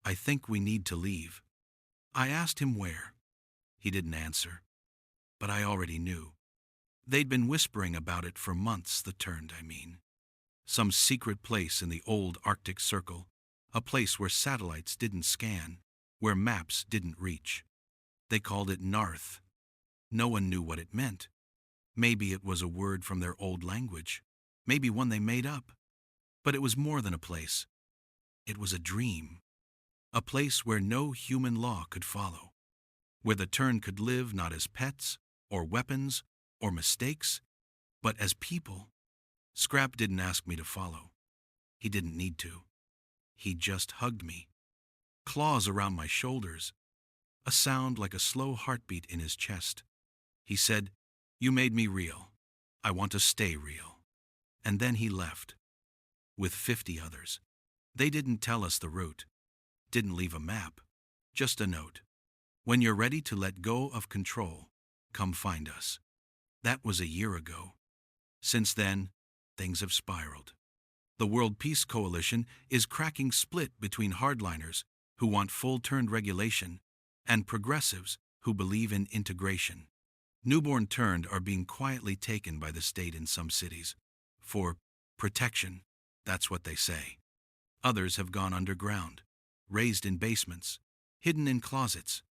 "I think we need to leave." I asked him where. He didn't answer, but I already knew. They'd been whispering about it for months, the turned, I mean. Some secret place in the old Arctic Circle, a place where satellites didn't scan, where maps didn't reach. They called it Narth. No one knew what it meant. Maybe it was a word from their old language, maybe one they made up. But it was more than a place. It was a dream. A place where no human law could follow. Where the turned could live not as pets, or weapons, or mistakes, but as people. Scrap didn't ask me to follow. He didn't need to. He just hugged me. Claws around my shoulders. A sound like a slow heartbeat in his chest. He said, "You made me real. I want to stay real." And then he left, with 50 others. They didn't tell us the route, didn't leave a map, just a note. "When you're ready to let go of control, come find us." That was a year ago. Since then, things have spiraled. The World Peace Coalition is cracking split between hardliners who want full-turned regulation and progressives who believe in integration. Newborn turned are being quietly taken by the state in some cities. For protection, that's what they say. Others have gone underground, raised in basements, hidden in closets.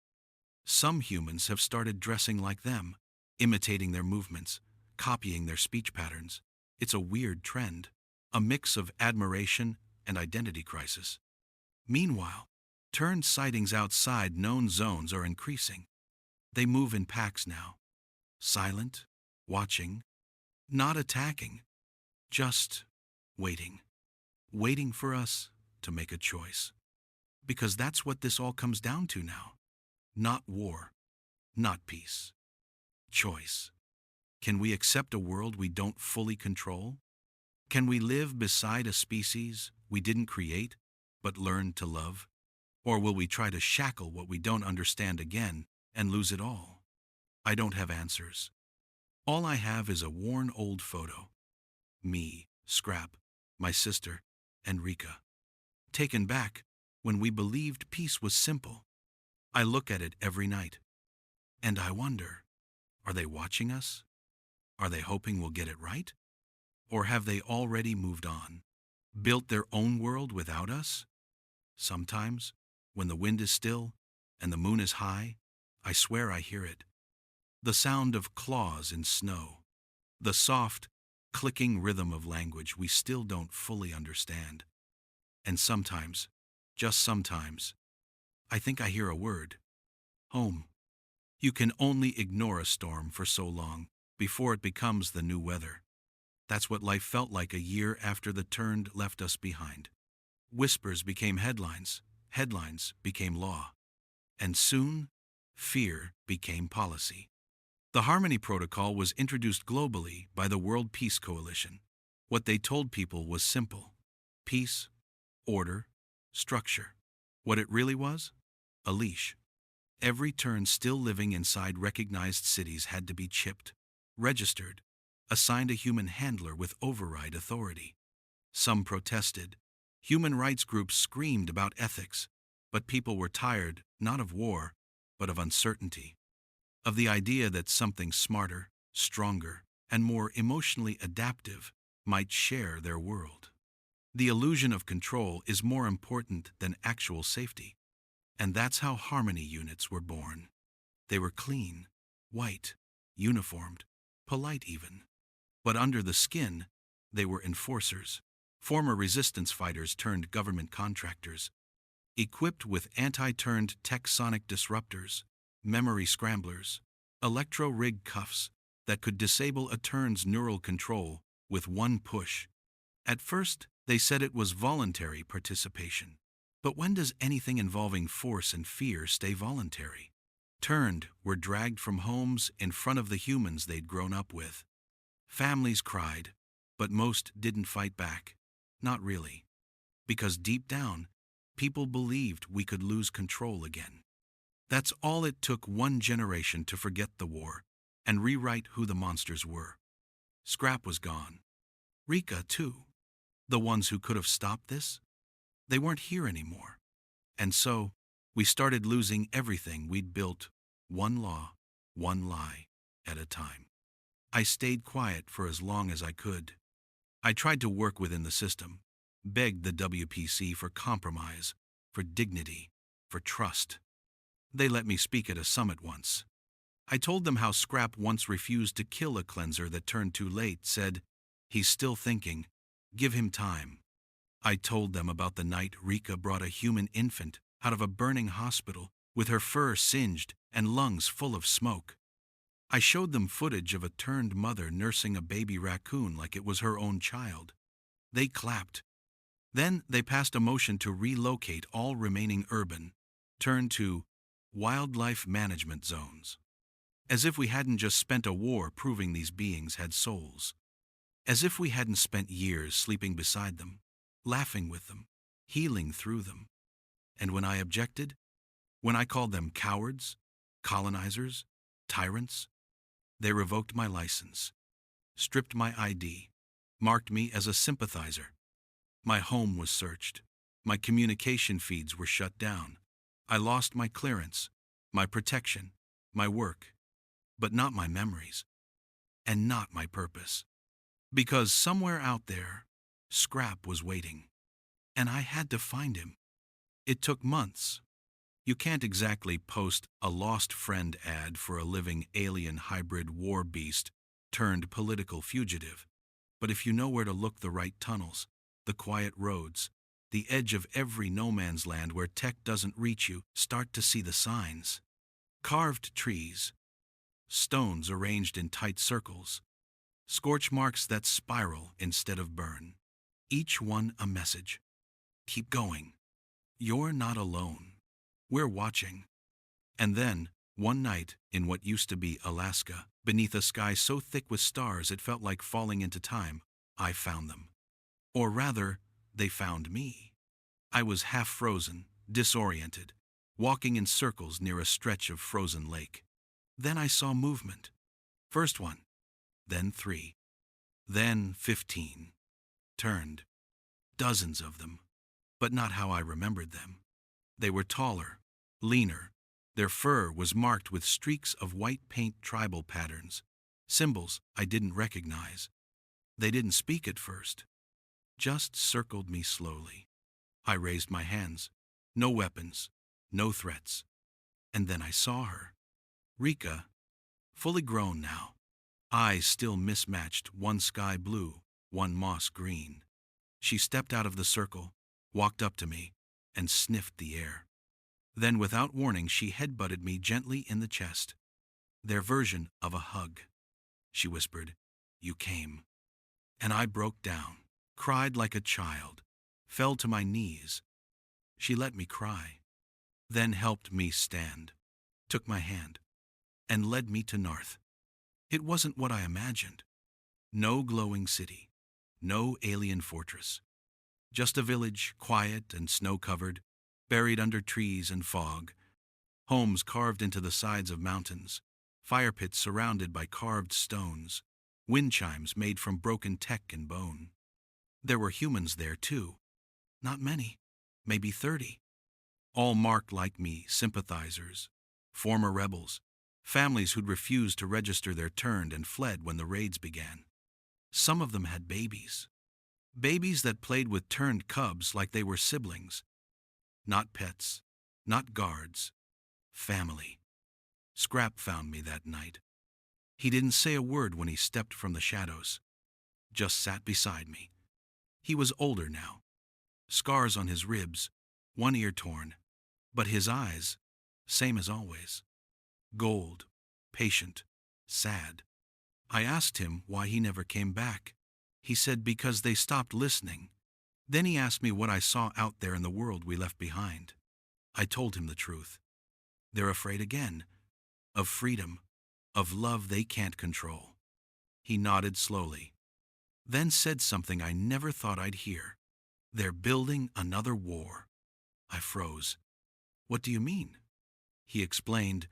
Some humans have started dressing like them, imitating their movements, copying their speech patterns. It's a weird trend, a mix of admiration and identity crisis. Meanwhile, turned sightings outside known zones are increasing. They move in packs now, silent, watching, not attacking, just waiting. Waiting for us to make a choice. Because that's what this all comes down to now. Not war, not peace. Choice. Can we accept a world we don't fully control? Can we live beside a species we didn't create, but learned to love? Or will we try to shackle what we don't understand again and lose it all? I don't have answers. All I have is a worn old photo. Me, Scrap, my sister, and Rika. Taken back when we believed peace was simple. I look at it every night. And I wonder, are they watching us? Are they hoping we'll get it right? Or have they already moved on? Built their own world without us? Sometimes, when the wind is still and the moon is high, I swear I hear it. The sound of claws in snow. The soft, clicking rhythm of language we still don't fully understand. And sometimes, just sometimes, I think I hear a word. Home. You can only ignore a storm for so long before it becomes the new weather. That's what life felt like a year after the turned left us behind. Whispers became headlines, headlines became law. And soon, fear became policy. The Harmony Protocol was introduced globally by the World Peace Coalition. What they told people was simple. Peace, order, structure. What it really was? A leash. Every turn still living inside recognized cities had to be chipped, registered, assigned a human handler with override authority. Some protested. Human rights groups screamed about ethics, but people were tired, not of war, but of uncertainty. Of the idea that something smarter, stronger, and more emotionally adaptive might share their world. The illusion of control is more important than actual safety. And that's how Harmony units were born. They were clean, white, uniformed, polite even. But under the skin, they were enforcers, former resistance fighters turned government contractors, equipped with anti-turned tech-sonic disruptors, memory scramblers, electro-rig cuffs that could disable a turn's neural control with one push. At first, they said it was voluntary participation. But when does anything involving force and fear stay voluntary? Turned were dragged from homes in front of the humans they'd grown up with. Families cried, but most didn't fight back. Not really. Because deep down, people believed we could lose control again. That's all it took one generation to forget the war and rewrite who the monsters were. Scrap was gone. Rika, too. The ones who could have stopped this? They weren't here anymore. And so, we started losing everything we'd built, one law, one lie, at a time. I stayed quiet for as long as I could. I tried to work within the system, begged the WPC for compromise, for dignity, for trust. They let me speak at a summit once. I told them how Scrap once refused to kill a cleanser that turned too late, said, "He's still thinking, give him time." I told them about the night Rika brought a human infant out of a burning hospital with her fur singed and lungs full of smoke. I showed them footage of a turned mother nursing a baby raccoon like it was her own child. They clapped. Then they passed a motion to relocate all remaining urban, turned to wildlife management zones. As if we hadn't just spent a war proving these beings had souls. As if we hadn't spent years sleeping beside them, laughing with them, healing through them. And when I objected, when I called them cowards, colonizers, tyrants, they revoked my license, stripped my ID, marked me as a sympathizer. My home was searched. My communication feeds were shut down. I lost my clearance, my protection, my work, but not my memories, and not my purpose. Because somewhere out there, Scrap was waiting, and I had to find him. It took months. You can't exactly post a lost friend ad for a living alien hybrid war beast turned political fugitive. But if you know where to look, the right tunnels, the quiet roads, the edge of every no man's land where tech doesn't reach you, start to see the signs. Carved trees, stones arranged in tight circles, scorch marks that spiral instead of burn. Each one a message. Keep going. You're not alone. We're watching. And then, one night, in what used to be Alaska, beneath a sky so thick with stars it felt like falling into time, I found them. Or rather, they found me. I was half frozen, disoriented, walking in circles near a stretch of frozen lake. Then I saw movement. First one, then 3, then 15. Turned. Dozens of them. But not how I remembered them. They were taller, leaner. Their fur was marked with streaks of white paint tribal patterns, symbols I didn't recognize. They didn't speak at first, just circled me slowly. I raised my hands. No weapons, no threats. And then I saw her. Rika, fully grown now. Eyes still mismatched, one sky blue, one moss green. She stepped out of the circle, walked up to me, and sniffed the air. Then, without warning, she headbutted me gently in the chest. Their version of a hug. She whispered, "You came." And I broke down, cried like a child, fell to my knees. She let me cry, then helped me stand, took my hand, and led me to Narth. It wasn't what I imagined. No glowing city, no alien fortress. Just a village, quiet and snow-covered, buried under trees and fog. Homes carved into the sides of mountains, fire pits surrounded by carved stones, wind chimes made from broken tech and bone. There were humans there, too. Not many, maybe 30. All marked like me, sympathizers, former rebels, families who'd refused to register their turn and fled when the raids began. Some of them had babies. Babies that played with turned cubs like they were siblings. Not pets, not guards, family. Scrap found me that night. He didn't say a word when he stepped from the shadows, just sat beside me. He was older now, scars on his ribs, one ear torn, but his eyes, same as always. Gold, patient, sad. I asked him why he never came back. He said because they stopped listening. Then he asked me what I saw out there in the world we left behind. I told him the truth. They're afraid again, of freedom, of love they can't control. He nodded slowly, then said something I never thought I'd hear. They're building another war. I froze. What do you mean? He explained.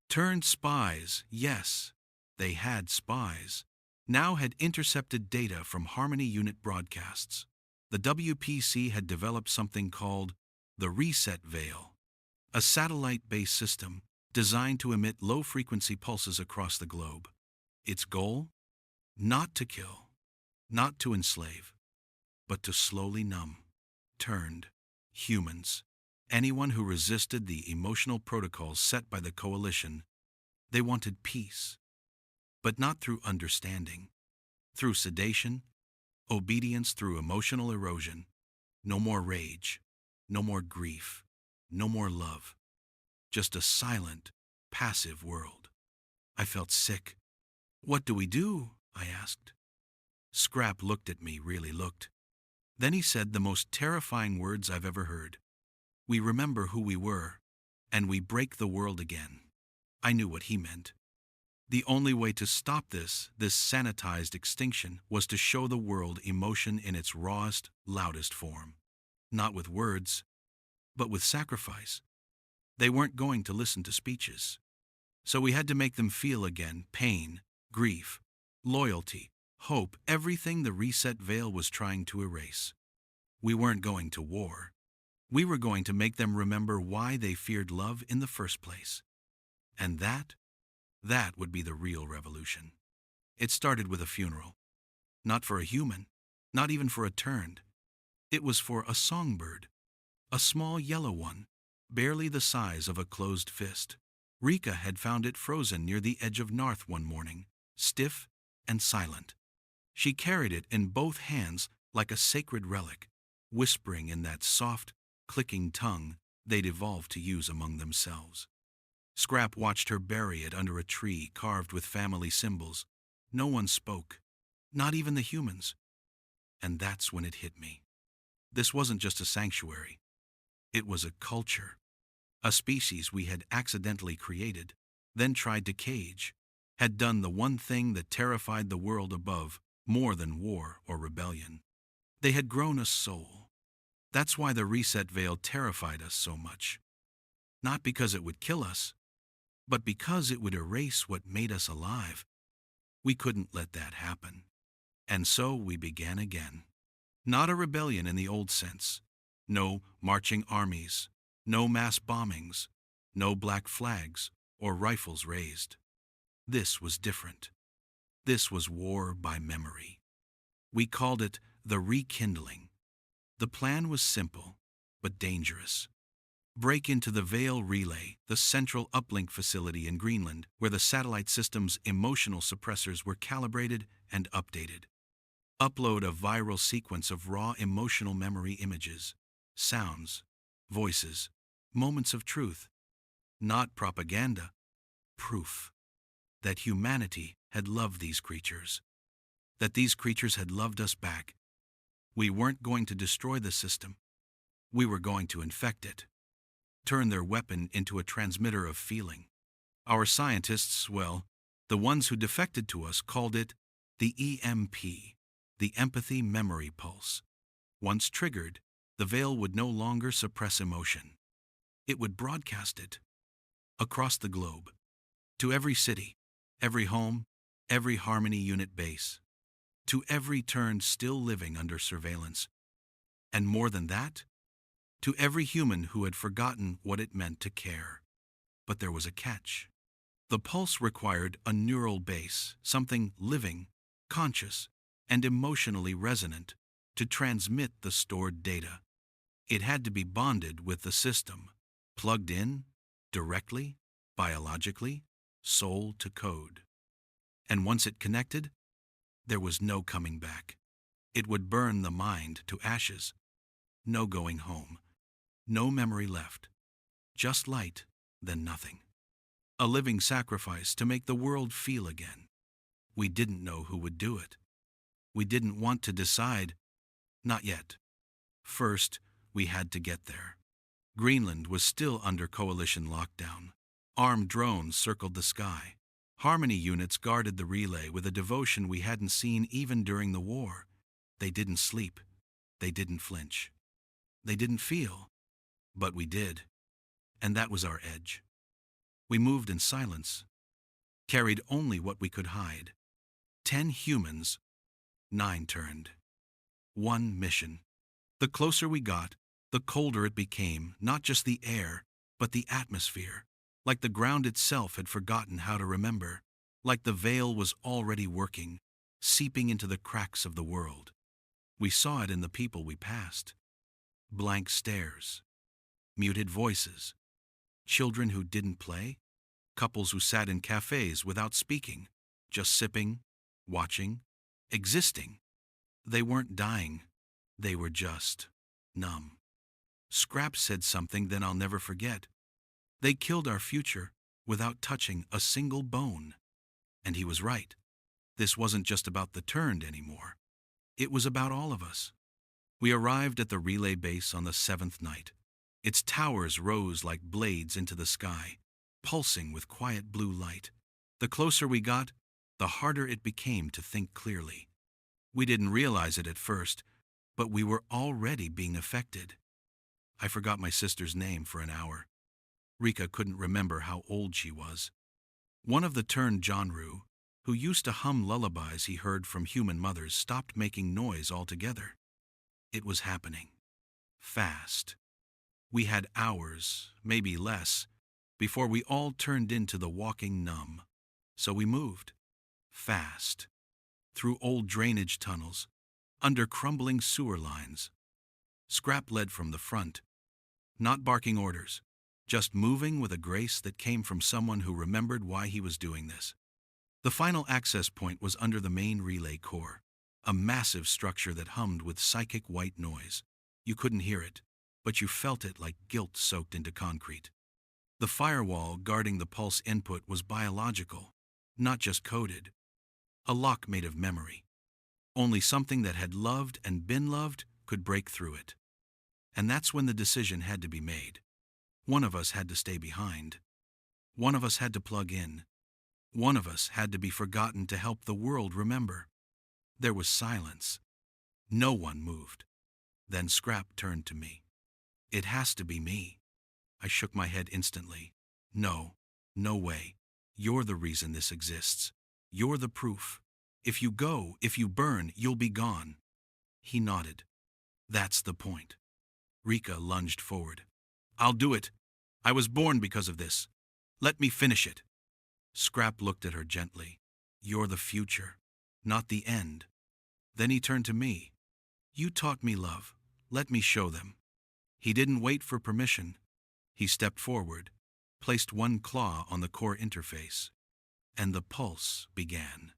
Turned spies, yes, they had spies. Now had intercepted data from Harmony Unit broadcasts. The WPC had developed something called the Reset Veil, a satellite-based system designed to emit low-frequency pulses across the globe. Its goal? Not to kill, not to enslave, but to slowly numb. Turned humans. Anyone who resisted the emotional protocols set by the coalition. They wanted peace, but not through understanding, through sedation, obedience through emotional erosion. No more rage, no more grief, no more love. Just a silent, passive world. I felt sick. What do we do? I asked. Scrap looked at me, really looked. Then he said the most terrifying words I've ever heard. We remember who we were, and we break the world again. I knew what he meant. The only way to stop this sanitized extinction, was to show the world emotion in its rawest, loudest form. Not with words, but with sacrifice. They weren't going to listen to speeches. So we had to make them feel again pain, grief, loyalty, hope, everything the reset veil was trying to erase. We weren't going to war. We were going to make them remember why they feared love in the first place. And that would be the real revolution. It started with a funeral. Not for a human, not even for a turned. It was for a songbird. A small yellow one, barely the size of a closed fist. Rika had found it frozen near the edge of Narth one morning, stiff and silent. She carried it in both hands like a sacred relic, whispering in that soft, clicking tongue they'd evolved to use among themselves. Scrap watched her bury it under a tree carved with family symbols. No one spoke, not even the humans. And that's when it hit me. This wasn't just a sanctuary. It was a culture. A species we had accidentally created, then tried to cage, had done the one thing that terrified the world above more than war or rebellion. They had grown a soul. That's why the reset veil terrified us so much. Not because it would kill us, but because it would erase what made us alive. We couldn't let that happen. And so we began again. Not a rebellion in the old sense. No marching armies, no mass bombings, no black flags or rifles raised. This was different. This was war by memory. We called it the rekindling. The plan was simple, but dangerous. Break into the Veil Relay, the central uplink facility in Greenland, where the satellite system's emotional suppressors were calibrated and updated. Upload a viral sequence of raw emotional memory images, sounds, voices, moments of truth. Not propaganda, proof. That humanity had loved these creatures. That these creatures had loved us back. We weren't going to destroy the system. We were going to infect it. Turn their weapon into a transmitter of feeling. Our scientists, well, the ones who defected to us, called it the EMP, the Empathy Memory Pulse. Once triggered, the veil would no longer suppress emotion. It would broadcast it across the globe, to every city, every home, every Harmony unit base, to every turned still living under surveillance. And more than that, to every human who had forgotten what it meant to care. But there was a catch. The pulse required a neural base, something living, conscious, and emotionally resonant, to transmit the stored data. It had to be bonded with the system, plugged in, directly, biologically, soul to code. And once it connected, there was no coming back. It would burn the mind to ashes. No going home. No memory left. Just light, then nothing. A living sacrifice to make the world feel again. We didn't know who would do it. We didn't want to decide. Not yet. First, we had to get there. Greenland was still under coalition lockdown. Armed drones circled the sky. Harmony units guarded the relay with a devotion we hadn't seen even during the war. They didn't sleep. They didn't flinch. They didn't feel. But we did. And that was our edge. We moved in silence. Carried only what we could hide. 10 humans, 9 turned. One mission. The closer we got, the colder it became, not just the air, but the atmosphere. Like the ground itself had forgotten how to remember. Like the veil was already working, seeping into the cracks of the world. We saw it in the people we passed. Blank stares. Muted voices. Children who didn't play. Couples who sat in cafes without speaking, just sipping, watching, existing. They weren't dying. They were just numb. Scrap said something then I'll never forget. They killed our future without touching a single bone. And he was right. This wasn't just about the turned anymore. It was about all of us. We arrived at the relay base on the 7th night. Its towers rose like blades into the sky, pulsing with quiet blue light. The closer we got, the harder it became to think clearly. We didn't realize it at first, but we were already being affected. I forgot my sister's name for an hour. Rika couldn't remember how old she was. One of the turned genre, who used to hum lullabies he heard from human mothers, stopped making noise altogether. It was happening. Fast. We had hours, maybe less, before we all turned into the walking numb. So we moved. Fast. Through old drainage tunnels, under crumbling sewer lines. Scrap led from the front, not barking orders, just moving with a grace that came from someone who remembered why he was doing this. The final access point was under the main relay core, a massive structure that hummed with psychic white noise. You couldn't hear it, but you felt it like guilt soaked into concrete. The firewall guarding the pulse input was biological, not just coded. A lock made of memory. Only something that had loved and been loved could break through it. And that's when the decision had to be made. One of us had to stay behind. One of us had to plug in. One of us had to be forgotten to help the world remember. There was silence. No one moved. Then Scrap turned to me. It has to be me. I shook my head instantly. No, no way. You're the reason this exists. You're the proof. If you go, if you burn, you'll be gone. He nodded. That's the point. Rika lunged forward. I'll do it. I was born because of this. Let me finish it. Scrap looked at her gently. You're the future, not the end. Then he turned to me. You taught me love. Let me show them. He didn't wait for permission. He stepped forward, placed one claw on the core interface, and the pulse began.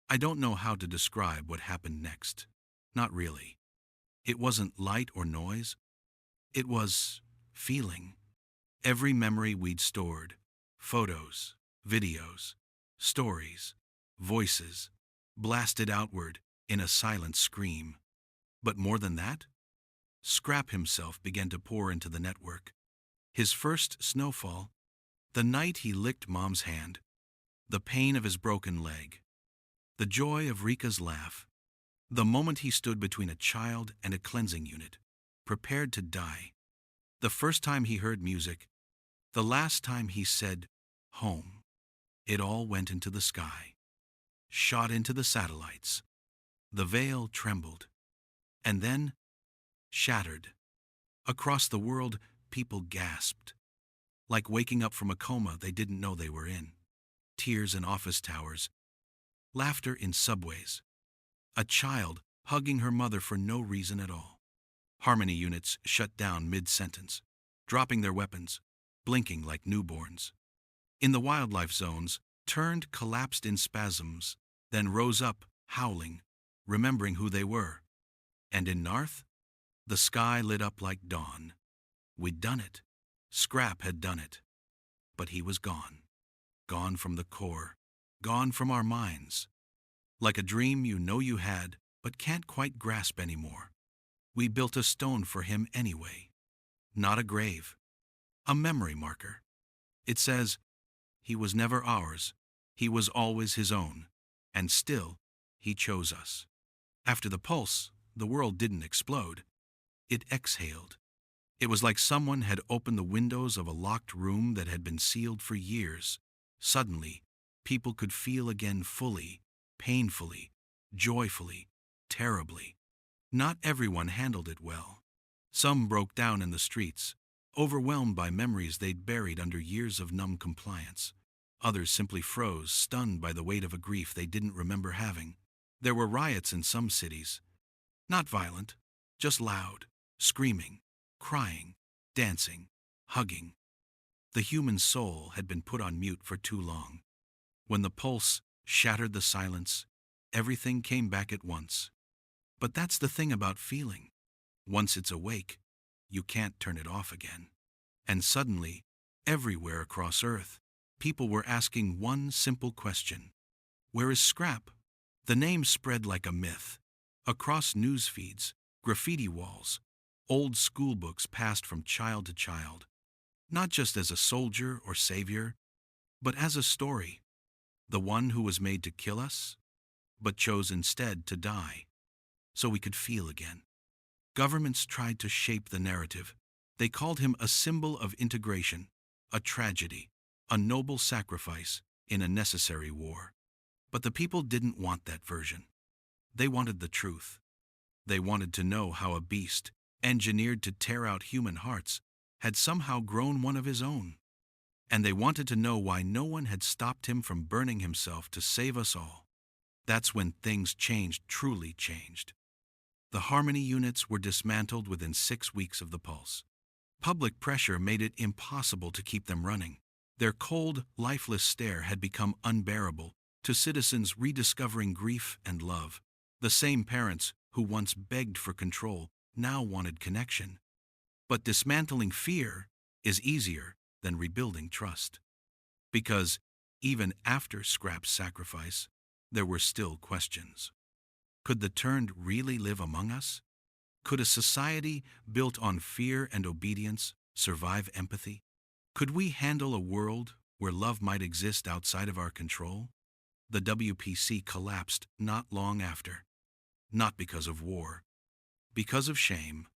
I don't know how to describe what happened next. Not really. It wasn't light or noise. It was feeling. Every memory we'd stored, photos, videos, stories, voices, blasted outward in a silent scream. But more than that, Scrap himself began to pour into the network. His first snowfall, the night he licked Mom's hand, the pain of his broken leg, the joy of Rika's laugh, the moment he stood between a child and a cleansing unit, prepared to die, the first time he heard music, the last time he said, home. It all went into the sky, shot into the satellites. The veil trembled, and then shattered. Across the world, people gasped, like waking up from a coma they didn't know they were in. Tears in office towers, laughter in subways, a child hugging her mother for no reason at all. Harmony units shut down mid-sentence, dropping their weapons, blinking like newborns. In the wildlife zones, turned, collapsed in spasms, then rose up, howling, remembering who they were. And in Narth, the sky lit up like dawn. We'd done it. Scrap had done it. But he was gone. Gone from the core. Gone from our minds. Like a dream you know you had, but can't quite grasp anymore. We built a stone for him anyway. Not a grave. A memory marker. It says, he was never ours. He was always his own. And still, he chose us. After the pulse, the world didn't explode. It exhaled. It was like someone had opened the windows of a locked room that had been sealed for years. Suddenly, people could feel again fully, painfully, joyfully, terribly. Not everyone handled it well. Some broke down in the streets, overwhelmed by memories they'd buried under years of numb compliance. Others simply froze, stunned by the weight of a grief they didn't remember having. There were riots in some cities. Not violent, just loud, screaming, crying, dancing, hugging. The human soul had been put on mute for too long. When the pulse shattered the silence, everything came back at once. But that's the thing about feeling. Once it's awake, you can't turn it off again. And suddenly, everywhere across Earth, people were asking one simple question. Where is Scrap? The name spread like a myth. Across news feeds, graffiti walls, old school books passed from child to child. Not just as a soldier or savior, but as a story. The one who was made to kill us, but chose instead to die, so we could feel again. Governments tried to shape the narrative. They called him a symbol of integration, a tragedy, a noble sacrifice in a necessary war. But the people didn't want that version. They wanted the truth. They wanted to know how a beast, engineered to tear out human hearts, had somehow grown one of his own. And they wanted to know why no one had stopped him from burning himself to save us all. That's when things changed, truly changed. The Harmony units were dismantled within 6 weeks of the pulse. Public pressure made it impossible to keep them running. Their cold, lifeless stare had become unbearable to citizens rediscovering grief and love. The same parents who once begged for control now wanted connection. But dismantling fear is easier than rebuilding trust. Because even after Scrap's sacrifice, there were still questions. Could the turned really live among us? Could a society built on fear and obedience survive empathy? Could we handle a world where love might exist outside of our control? The WPC collapsed not long after. Not because of war. Because of shame.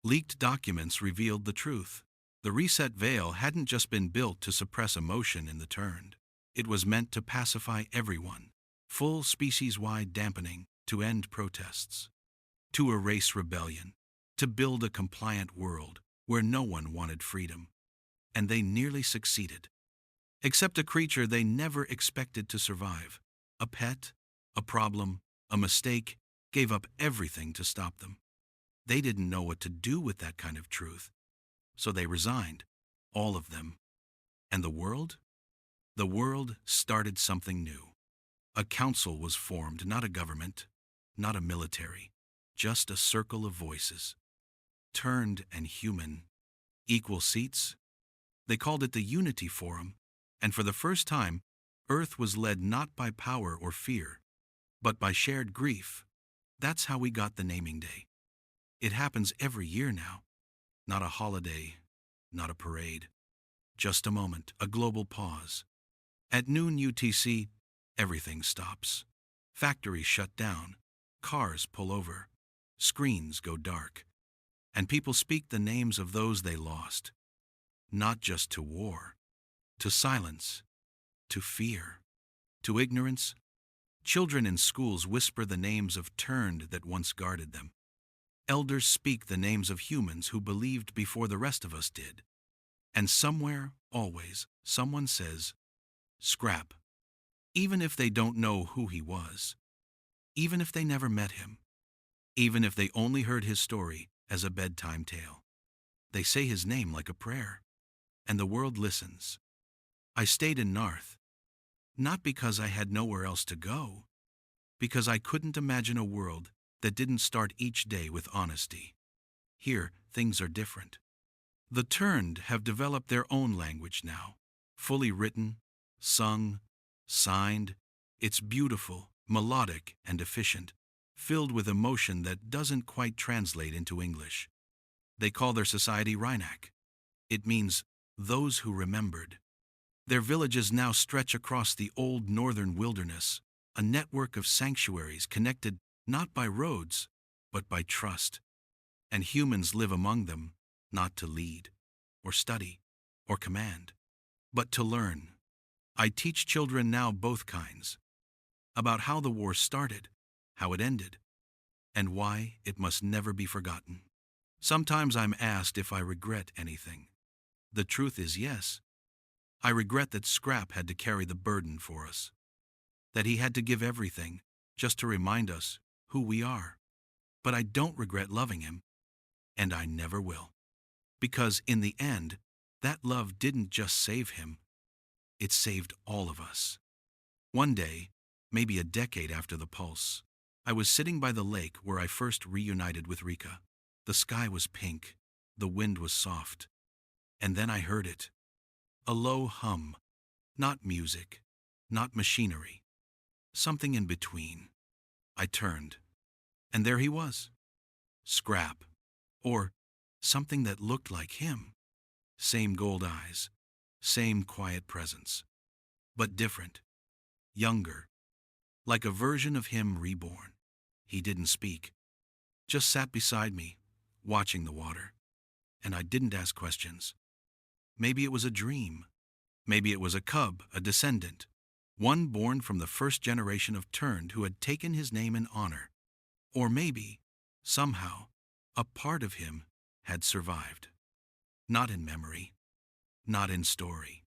Leaked documents revealed the truth. The reset veil hadn't just been built to suppress emotion in the turned. It was meant to pacify everyone. Full species-wide dampening to end protests. To erase rebellion. To build a compliant world where no one wanted freedom. And they nearly succeeded. Except a creature they never expected to survive. A pet, a problem, a mistake, gave up everything to stop them. They didn't know what to do with that kind of truth. So they resigned, all of them. And the world? The world started something new. A council was formed, not a government, not a military, just a circle of voices. Turned and human. Equal seats? They called it the Unity Forum, and for the first time, Earth was led not by power or fear, but by shared grief. That's how we got the naming day. It happens every year now. Not a holiday, not a parade. Just a moment, a global pause. At noon UTC, everything stops. Factories shut down, cars pull over, screens go dark, and people speak the names of those they lost. Not just to war, to silence, to fear, to ignorance. Children in schools whisper the names of turned that once guarded them. Elders speak the names of humans who believed before the rest of us did. And somewhere, always, someone says, Scrap, even if they don't know who he was, even if they never met him, even if they only heard his story as a bedtime tale. They say his name like a prayer, and the world listens. I stayed in Narth, not because I had nowhere else to go, because I couldn't imagine a world that didn't start each day with honesty. Here, things are different. The turned have developed their own language now, fully written, sung, signed. It's beautiful, melodic, and efficient, filled with emotion that doesn't quite translate into English. They call their society Rhinak. It means those who remembered. Their villages now stretch across the old northern wilderness, a network of sanctuaries connected not by roads, but by trust. And humans live among them, not to lead, or study, or command, but to learn. I teach children now both kinds, about how the war started, how it ended, and why it must never be forgotten. Sometimes I'm asked if I regret anything. The truth is yes. I regret that Scrap had to carry the burden for us, that he had to give everything just to remind us who we are. But I don't regret loving him, and I never will. Because in the end, that love didn't just save him, it saved all of us. One day, maybe a decade after the pulse, I was sitting by the lake where I first reunited with Rika. The sky was pink, the wind was soft, and then I heard it. A low hum, not music, not machinery, something in between. I turned, and there he was. Scrap, or something that looked like him. Same gold eyes, same quiet presence, but different. younger, like a version of him reborn. He didn't speak, just sat beside me, watching the water. And I didn't ask questions. Maybe it was a dream. Maybe it was a cub, a descendant, one born from the first generation of Turned who had taken his name in honor. Or maybe, somehow, a part of him had survived. Not in memory, not in story,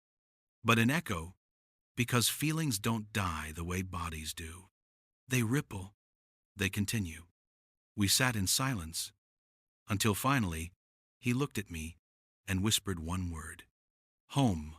but in echo, because feelings don't die the way bodies do. They ripple, they continue. We sat in silence, until finally, he looked at me and whispered one word. Home.